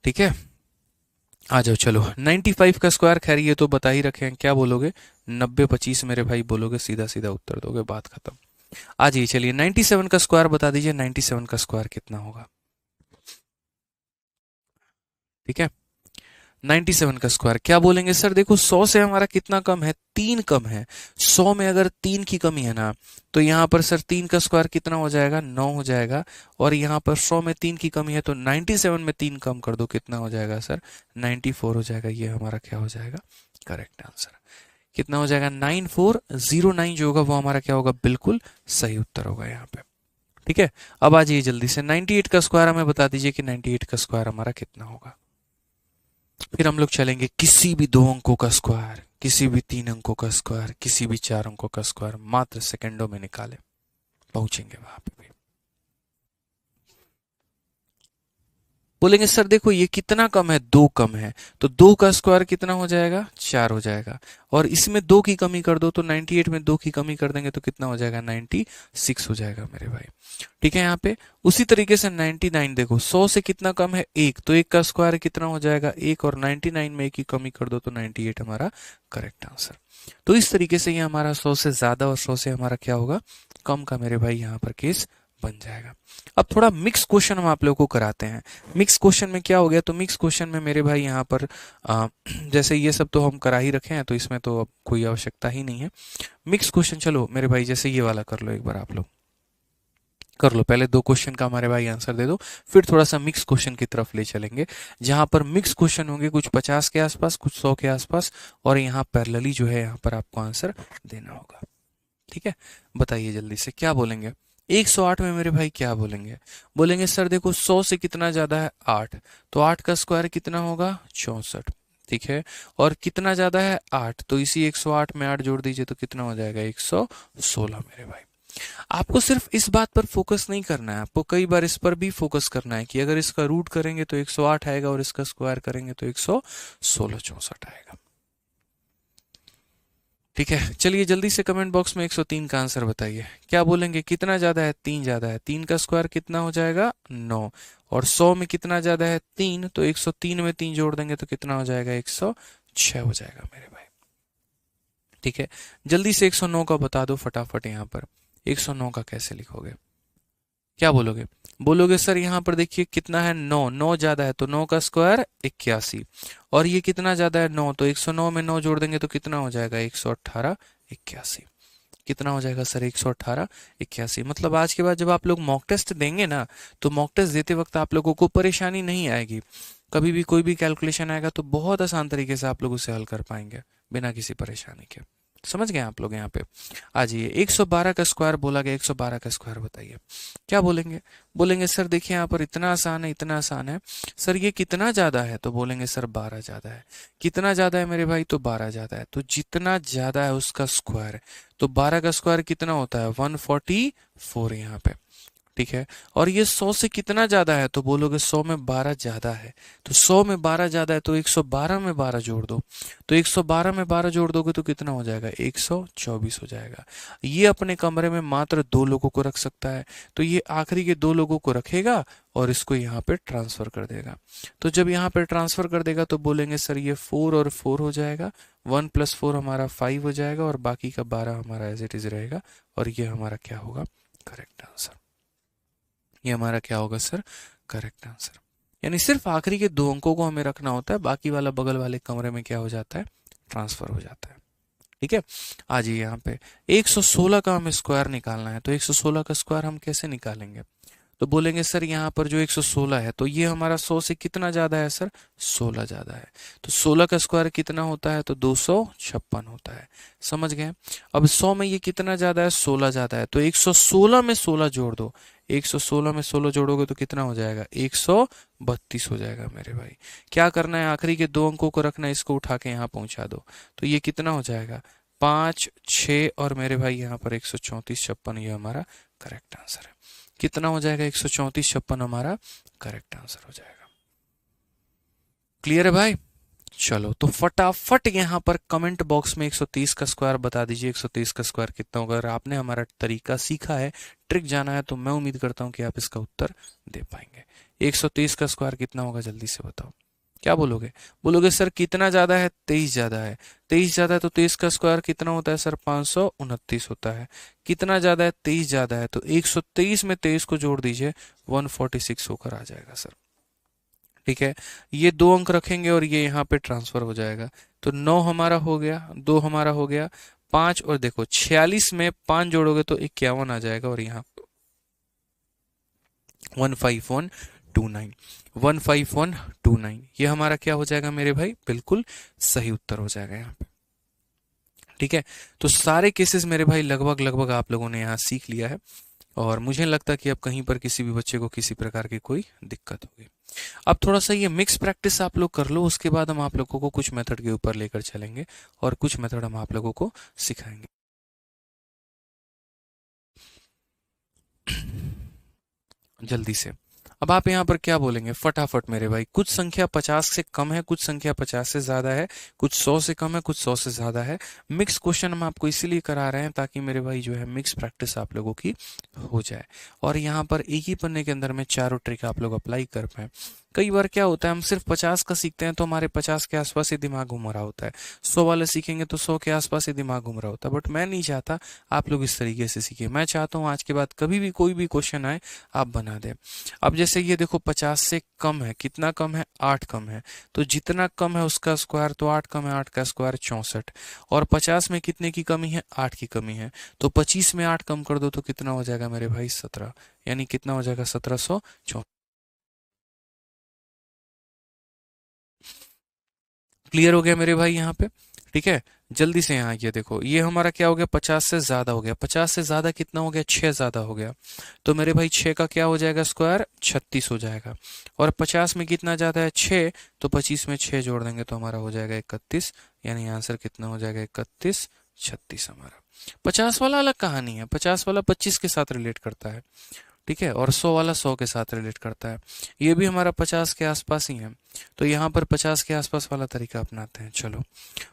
ठीक है, आ जाओ चलो। 95 का स्क्वायर, खैर ये तो बता ही रखे हैं। क्या बोलोगे? 90 25 मेरे भाई बोलोगे, सीधा सीधा उत्तर दोगे, बात खत्म। आ जाइए चलिए 97 का स्क्वायर बता दीजिए। 97 का स्क्वायर कितना होगा? ठीक है, 97 का स्क्वायर क्या बोलेंगे सर? देखो 100 से हमारा कितना कम है? 3 कम है। 100 में अगर 3 की कमी है ना तो यहाँ पर सर 3 का स्क्वायर कितना हो जाएगा? 9 हो जाएगा। और यहाँ पर 100 में 3 की कमी है तो 97 में 3 कम कर दो, कितना हो जाएगा सर? 94 हो जाएगा। ये हमारा क्या हो जाएगा? Correct answer. कितना हो जाएगा? 9409 जो होगा वो हमारा क्या होगा? बिल्कुल सही उत्तर होगा यहाँ पे। ठीक है, अब आ जाइए जल्दी से 98 का स्क्वायर हमें बता दीजिए कि 98 का स्क्वायर हमारा कितना होगा। फिर हम लोग चलेंगे किसी भी 2 अंकों का स्क्वायर, किसी भी 3 अंकों का स्क्वायर, किसी भी 4 अंकों का स्क्वायर मात्र सेकंडों में निकाले, पहुंचेंगे वहां पे भी। बोलेंगे सर देखो ये कितना कम है? 2 कम है। तो 2 का स्क्वायर कितना हो जाएगा? 4 हो जाएगा। और इसमें 2 की कमी कर दो तो 98 में 2 की कमी कर देंगे तो कितना हो जाएगा? 96 हो जाएगा मेरे भाई। ठीक है, यहाँ पे उसी तरीके से 99 देखो 100 से कितना कम है? 1, तो 1 का स्क्वायर कितना हो जाएगा? 1। और 99 में 1 की कमी कर दो तो 98 हमारा करेक्ट आंसर। तो इस तरीके से ये हमारा 100 से ज्यादा और 100 से हमारा क्या होगा? कम का मेरे भाई यहाँ पर केस बन जाएगा। अब थोड़ा मिक्स क्वेश्चन हम आप लोगों को कराते हैं। मिक्स क्वेश्चन में क्या हो गया, तो मिक्स क्वेश्चन में मेरे भाई यहाँ पर जैसे ये सब तो हम करा ही रखे हैं, तो इसमें तो अब कोई आवश्यकता ही नहीं है। मिक्स क्वेश्चन चलो मेरे भाई जैसे ये वाला कर लो, एक बार आप लोग कर लो। पहले 2 क्वेश्चन का हमारे भाई आंसर दे दो, फिर थोड़ा सा मिक्स क्वेश्चन की तरफ ले चलेंगे, जहां पर मिक्स क्वेश्चन होंगे कुछ 50 के आसपास, कुछ 100 के आसपास, और यहाँ पैरेलली जो है यहाँ पर आपको आंसर देना होगा। ठीक है, बताइए जल्दी से क्या बोलेंगे। 108 में मेरे भाई क्या बोलेंगे, बोलेंगे सर देखो 100 से कितना ज्यादा है 8, तो 8 का स्क्वायर कितना होगा 64। ठीक है, और कितना ज्यादा है 8, तो इसी 108 में 8 जोड़ दीजिए तो कितना हो जाएगा 116 मेरे भाई। आपको सिर्फ इस बात पर फोकस नहीं करना है, आपको कई बार इस पर भी फोकस करना है कि अगर इसका रूट करेंगे तो 108 आएगा और इसका स्क्वायर करेंगे तो 116 64 आएगा। ठीक है, चलिए जल्दी से कमेंट बॉक्स में 103 का आंसर बताइए। क्या बोलेंगे, कितना ज्यादा है 3 ज्यादा है, 3 का स्क्वायर कितना हो जाएगा 9, और 100 में कितना ज्यादा है 3, तो 103 में 3 जोड़ देंगे तो कितना हो जाएगा 106 हो जाएगा मेरे भाई। ठीक है, जल्दी से 109 का बता दो फटाफट। यहाँ पर 109 का कैसे लिखोगे, क्या बोलोगे, बोलोगे सर यहाँ पर देखिए कितना है 9, 9 ज्यादा है तो 9 का स्क्वायर 81, और ये कितना ज्यादा है 9, तो 109 में 9 जोड़ देंगे तो कितना हो जाएगा 118 81। कितना हो जाएगा सर 118 81। मतलब आज के बाद जब आप लोग मॉक टेस्ट देंगे ना, तो मॉक टेस्ट देते वक्त आप लोगों को परेशानी नहीं आएगी। कभी भी कोई भी कैलकुलेशन आएगा तो बहुत आसान तरीके से आप लोग उसे हल कर पाएंगे बिना किसी परेशानी के। समझ गए आप लोग। यहाँ पे आ जाइए, 112 का स्क्वायर बोला गया, 112 का स्क्वायर बताइए क्या बोलेंगे। बोलेंगे सर देखिए यहाँ पर इतना आसान है, इतना आसान है सर, ये कितना ज्यादा है, तो बोलेंगे सर 12 ज्यादा है। कितना ज्यादा है मेरे भाई, तो 12 ज्यादा है, तो जितना ज्यादा है उसका स्क्वायर, तो 12 का स्क्वायर कितना होता है 144 यहाँ पे। ठीक है, और ये 100 से कितना ज्यादा है, तो बोलोगे 100 में 12 ज्यादा है, तो 100 में 12 ज्यादा है तो 112 में 12 जोड़ दो, तो 112 में 12 जोड़ दोगे तो कितना हो जाएगा 124 हो जाएगा। ये अपने कमरे में मात्र 2 लोगों को रख सकता है, तो ये आखिरी के 2 लोगों को रखेगा और इसको यहाँ पे ट्रांसफर कर देगा। तो जब यहाँ पे ट्रांसफर कर देगा तो बोलेंगे सर ये 4 और 4 हो जाएगा, 1 + 4 हमारा 5 हो जाएगा, और बाकी का 12 हमारा एज इट इज रहेगा, और ये हमारा क्या होगा करेक्ट आंसर। ये हमारा क्या होगा सर करेक्ट आंसर। यानी सिर्फ आखिरी के 2 अंकों को हमें रखना होता है, बाकी वाला बगल वाले कमरे में क्या हो जाता है ट्रांसफर हो जाता है। ठीक है, आ जाइए यहाँ पे 116 का हमें स्क्वायर निकालना है, तो 116 का स्क्वायर हम कैसे निकालेंगे, तो बोलेंगे सर यहाँ पर जो 116 है तो ये हमारा 100 से कितना ज्यादा है सर 16 ज्यादा है, तो 16 का स्क्वायर कितना होता है, तो 256 होता है। समझ गए। अब 100 में ये कितना ज्यादा है 16 ज्यादा है, तो 116 में 16 जोड़ दो, 116 में 16 जोड़ोगे तो कितना हो जाएगा 132 हो जाएगा मेरे भाई। क्या करना है, आखिरी के 2 अंकों को रखना है, इसको उठा के यहाँ पहुंचा दो, तो ये कितना हो जाएगा 5 6, और मेरे भाई यहाँ पर 134 56, ये हमारा करेक्ट आंसर है। कितना हो जाएगा 134 56 हमारा करेक्ट आंसर हो जाएगा। क्लियर है भाई। चलो तो फटाफट यहाँ पर कमेंट बॉक्स में 130 का स्क्वायर बता दीजिए, 130 का स्क्वायर कितना होगा। अगर आपने हमारा तरीका सीखा है, ट्रिक जाना है, तो मैं उम्मीद करता हूँ कि आप इसका उत्तर दे पाएंगे। 130 का स्क्वायर कितना होगा जल्दी से बताओ। क्या बोलोगे, बोलोगे सर कितना ज्यादा है 23 ज्यादा है, 23 ज्यादा है तो 23 का स्क्वायर कितना होता है सर 529 होता है। कितना ज्यादा है 23 ज्यादा है, तो 123 में 23 को जोड़ दीजिए 146 होकर आ जाएगा सर। ठीक है, ये 2 अंक रखेंगे और ये यहाँ पे ट्रांसफर हो जाएगा, तो 9 हमारा हो गया, 2 हमारा हो गया, 5, और देखो 46 में 5 जोड़ोगे तो 51 आ जाएगा, और यहाँ 15129 15129 ये हमारा क्या हो जाएगा मेरे भाई, बिल्कुल सही उत्तर हो जाएगा यहाँ पे। ठीक है, तो सारे केसेस मेरे भाई लगभग लगभग आप लोगों ने यहाँ सीख लिया है, और मुझे नहीं लगता कि अब कहीं पर किसी भी बच्चे को किसी प्रकार की कोई दिक्कत होगी। अब थोड़ा सा ये मिक्स प्रैक्टिस आप लोग कर लो, उसके बाद हम आप लोगों को कुछ मेथड के ऊपर लेकर चलेंगे और कुछ मेथड हम आप लोगों को सिखाएंगे। जल्दी से अब आप यहाँ पर क्या बोलेंगे फटाफट मेरे भाई। कुछ संख्या 50 से कम है, कुछ संख्या 50 से ज्यादा है, कुछ 100 से कम है, कुछ 100 से ज्यादा है। मिक्स क्वेश्चन हम आपको इसीलिए करा रहे हैं ताकि मेरे भाई जो है मिक्स प्रैक्टिस आप लोगों की हो जाए, और यहाँ पर एक ही पन्ने के अंदर में चारों ट्रिक आप लोग अप्लाई कर पाए। कई बार क्या होता है, हम सिर्फ 50 का सीखते हैं तो हमारे 50 के आसपास ही दिमाग घूम रहा होता है, 100 वाले सीखेंगे तो 100 के आसपास ही दिमाग घूम रहा होता है। बट मैं नहीं चाहता आप लोग इस तरीके से सीखें। मैं चाहता हूँ आज के बाद कभी भी कोई भी क्वेश्चन आए आप बना दें। अब जैसे ये देखो 50 से कम है, कितना कम है, 8 कम है, तो जितना कम है उसका स्क्वायर, तो 8 कम है, 8 का स्क्वायर 64। और 50 में कितने की कमी है, 8 की कमी है, तो 25 में 8 कम कर दो तो कितना हो जाएगा मेरे भाई, 17। यानी कितना हो जाएगा, 1764। क्लियर हो गया मेरे भाई यहाँ पे? ठीक है, जल्दी से यहाँ ये देखो, ये हमारा क्या हो गया, 50 से ज्यादा हो गया। 50 से ज्यादा कितना हो गया, 6 ज्यादा हो गया। तो मेरे भाई 6 का क्या हो जाएगा स्क्वायर, 36 हो जाएगा। और 50 में कितना ज्यादा है, 6, तो 25 में 6 जोड़ देंगे तो हमारा हो जाएगा 31। यानी आंसर कितना हो जाएगा, 31 36 हमारा। 50 वाला अलग कहानी है, 50 वाला 25 के साथ रिलेट करता है, ठीक है, और 100 वाला 100 के साथ रिलेट करता है। ये भी हमारा 50 के आसपास ही है, तो यहाँ पर 50 के आसपास वाला तरीका अपनाते हैं। चलो,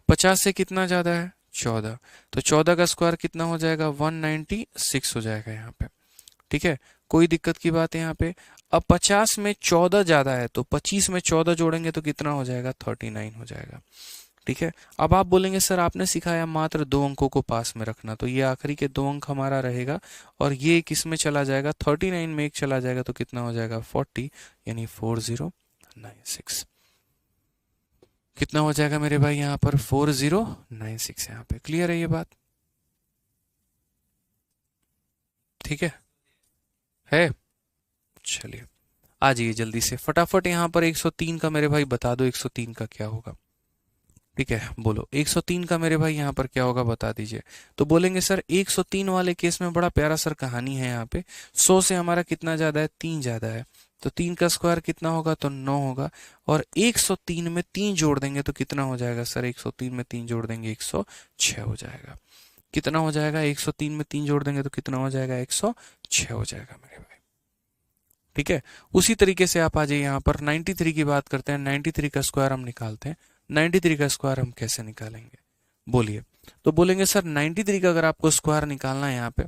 50 से कितना ज्यादा है, 14, तो 14 का स्क्वायर कितना हो जाएगा, 196 हो जाएगा यहाँ पे। ठीक है, कोई दिक्कत की बात है यहाँ पे? अब 50 में 14 ज्यादा है, तो 25 में 14 जोड़ेंगे तो कितना हो जाएगा, 39 हो जाएगा। ठीक है, अब आप बोलेंगे सर आपने सिखाया मात्र 2 अंकों को पास में रखना, तो ये आखिरी के 2 अंक हमारा रहेगा, और ये किस में चला जाएगा, 39 में एक चला जाएगा, तो कितना हो जाएगा, 40, यानी 4096। कितना हो जाएगा मेरे भाई यहाँ पर, 4096। यहाँ पे क्लियर है ये बात? ठीक है। चलिए, आ जाइए जल्दी से फटाफट यहाँ पर 103 का मेरे भाई बता दो, 103 का क्या होगा? ठीक है, बोलो 103 का मेरे भाई यहाँ पर क्या होगा, बता दीजिए। तो बोलेंगे सर 103 वाले केस में बड़ा प्यारा सर कहानी है यहाँ पे। 100 से हमारा कितना ज्यादा है, 3 ज्यादा है, तो 3 का स्क्वायर कितना होगा, तो 9 होगा। और 103 में 3 जोड़ देंगे तो कितना हो जाएगा सर, 103 में 3 जोड़ देंगे 106 हो जाएगा। कितना हो जाएगा, 103 में 3 जोड़ देंगे तो कितना हो जाएगा, 106 हो जाएगा मेरे भाई। ठीक है, उसी तरीके से आप आ जाइए यहाँ पर 93 की बात करते हैं। 93 का स्क्वायर हम निकालते हैं। 93 का स्क्वायर हम कैसे निकालेंगे, बोलिए? तो बोलेंगे सर 93 का अगर आपको स्क्वायर निकालना है यहाँ पे,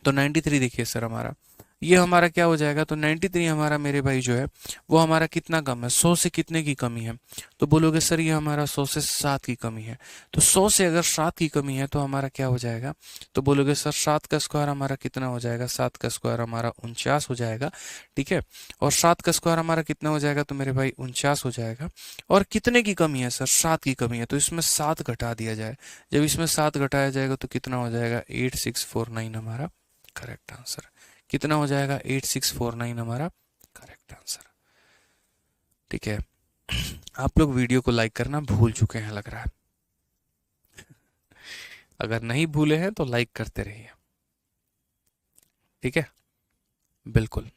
तो 93 देखिए सर हमारा, ये हमारा क्या हो जाएगा, तो 93 हमारा मेरे भाई जो है वो हमारा कितना कम है, 100 से कितने की कमी है? तो बोलोगे सर ये हमारा 100 से 7 की कमी है। तो 100 से अगर 7 की कमी है तो हमारा क्या हो जाएगा? तो बोलोगे सर 7 का स्क्वायर हमारा कितना हो जाएगा, 7 का स्क्वायर हमारा 49 हो जाएगा। ठीक है, और 7 का स्क्वायर हमारा कितना हो जाएगा, तो मेरे भाई 49 हो जाएगा। और कितने की कमी है सर, 7 की कमी है, तो इसमें 7 घटा दिया जाए। जब इसमें 7 घटाया जाएगा तो कितना हो जाएगा, 8649 हमारा करेक्ट आंसर। कितना हो जाएगा, 8649 हमारा करेक्ट आंसर। ठीक है, आप लोग वीडियो को लाइक करना भूल चुके हैं लग रहा है। अगर नहीं भूले हैं तो लाइक करते रहिए। ठीक है, बिल्कुल।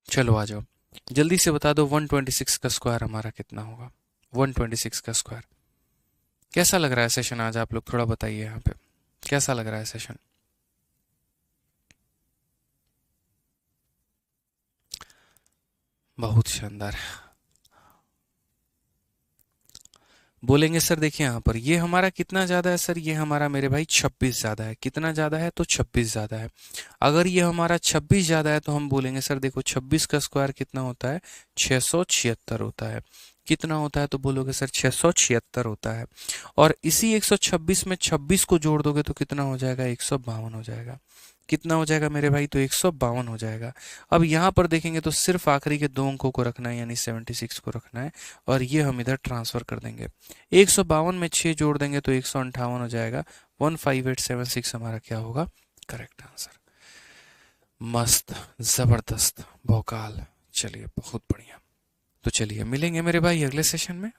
चलो आ जाओ, जल्दी से बता दो 126 का स्क्वायर हमारा कितना होगा, 126 का स्क्वायर। कैसा लग रहा है सेशन आज, आप लोग थोड़ा बताइए यहाँ पे, कैसा लग रहा है सेशन? बहुत शानदार। बोलेंगे सर देखिए यहाँ पर ये हमारा कितना ज्यादा है सर, ये हमारा मेरे भाई 26 ज्यादा है। कितना ज्यादा है, तो 26 ज्यादा है। अगर ये हमारा 26 ज्यादा है तो हम बोलेंगे सर देखो 26 का स्क्वायर कितना होता है, 676 होता है। कितना होता है, तो बोलोगे सर 676 होता है। और इसी 126 में 26 को जोड़ दोगे तो कितना हो जाएगा, 152 हो जाएगा। कितना हो जाएगा मेरे भाई, तो 152 हो जाएगा। अब यहाँ पर देखेंगे तो सिर्फ आखिरी के 2 अंकों को रखना है, यानी 76 को रखना है, और ये हम इधर ट्रांसफर कर देंगे। 152 में 6 जोड़ देंगे तो 158 हो जाएगा। 15876 हमारा क्या होगा, करेक्ट आंसर। मस्त, जबरदस्त, भौकाल। चलिए बहुत बढ़िया। तो चलिए मिलेंगे मेरे भाई अगले सेशन में।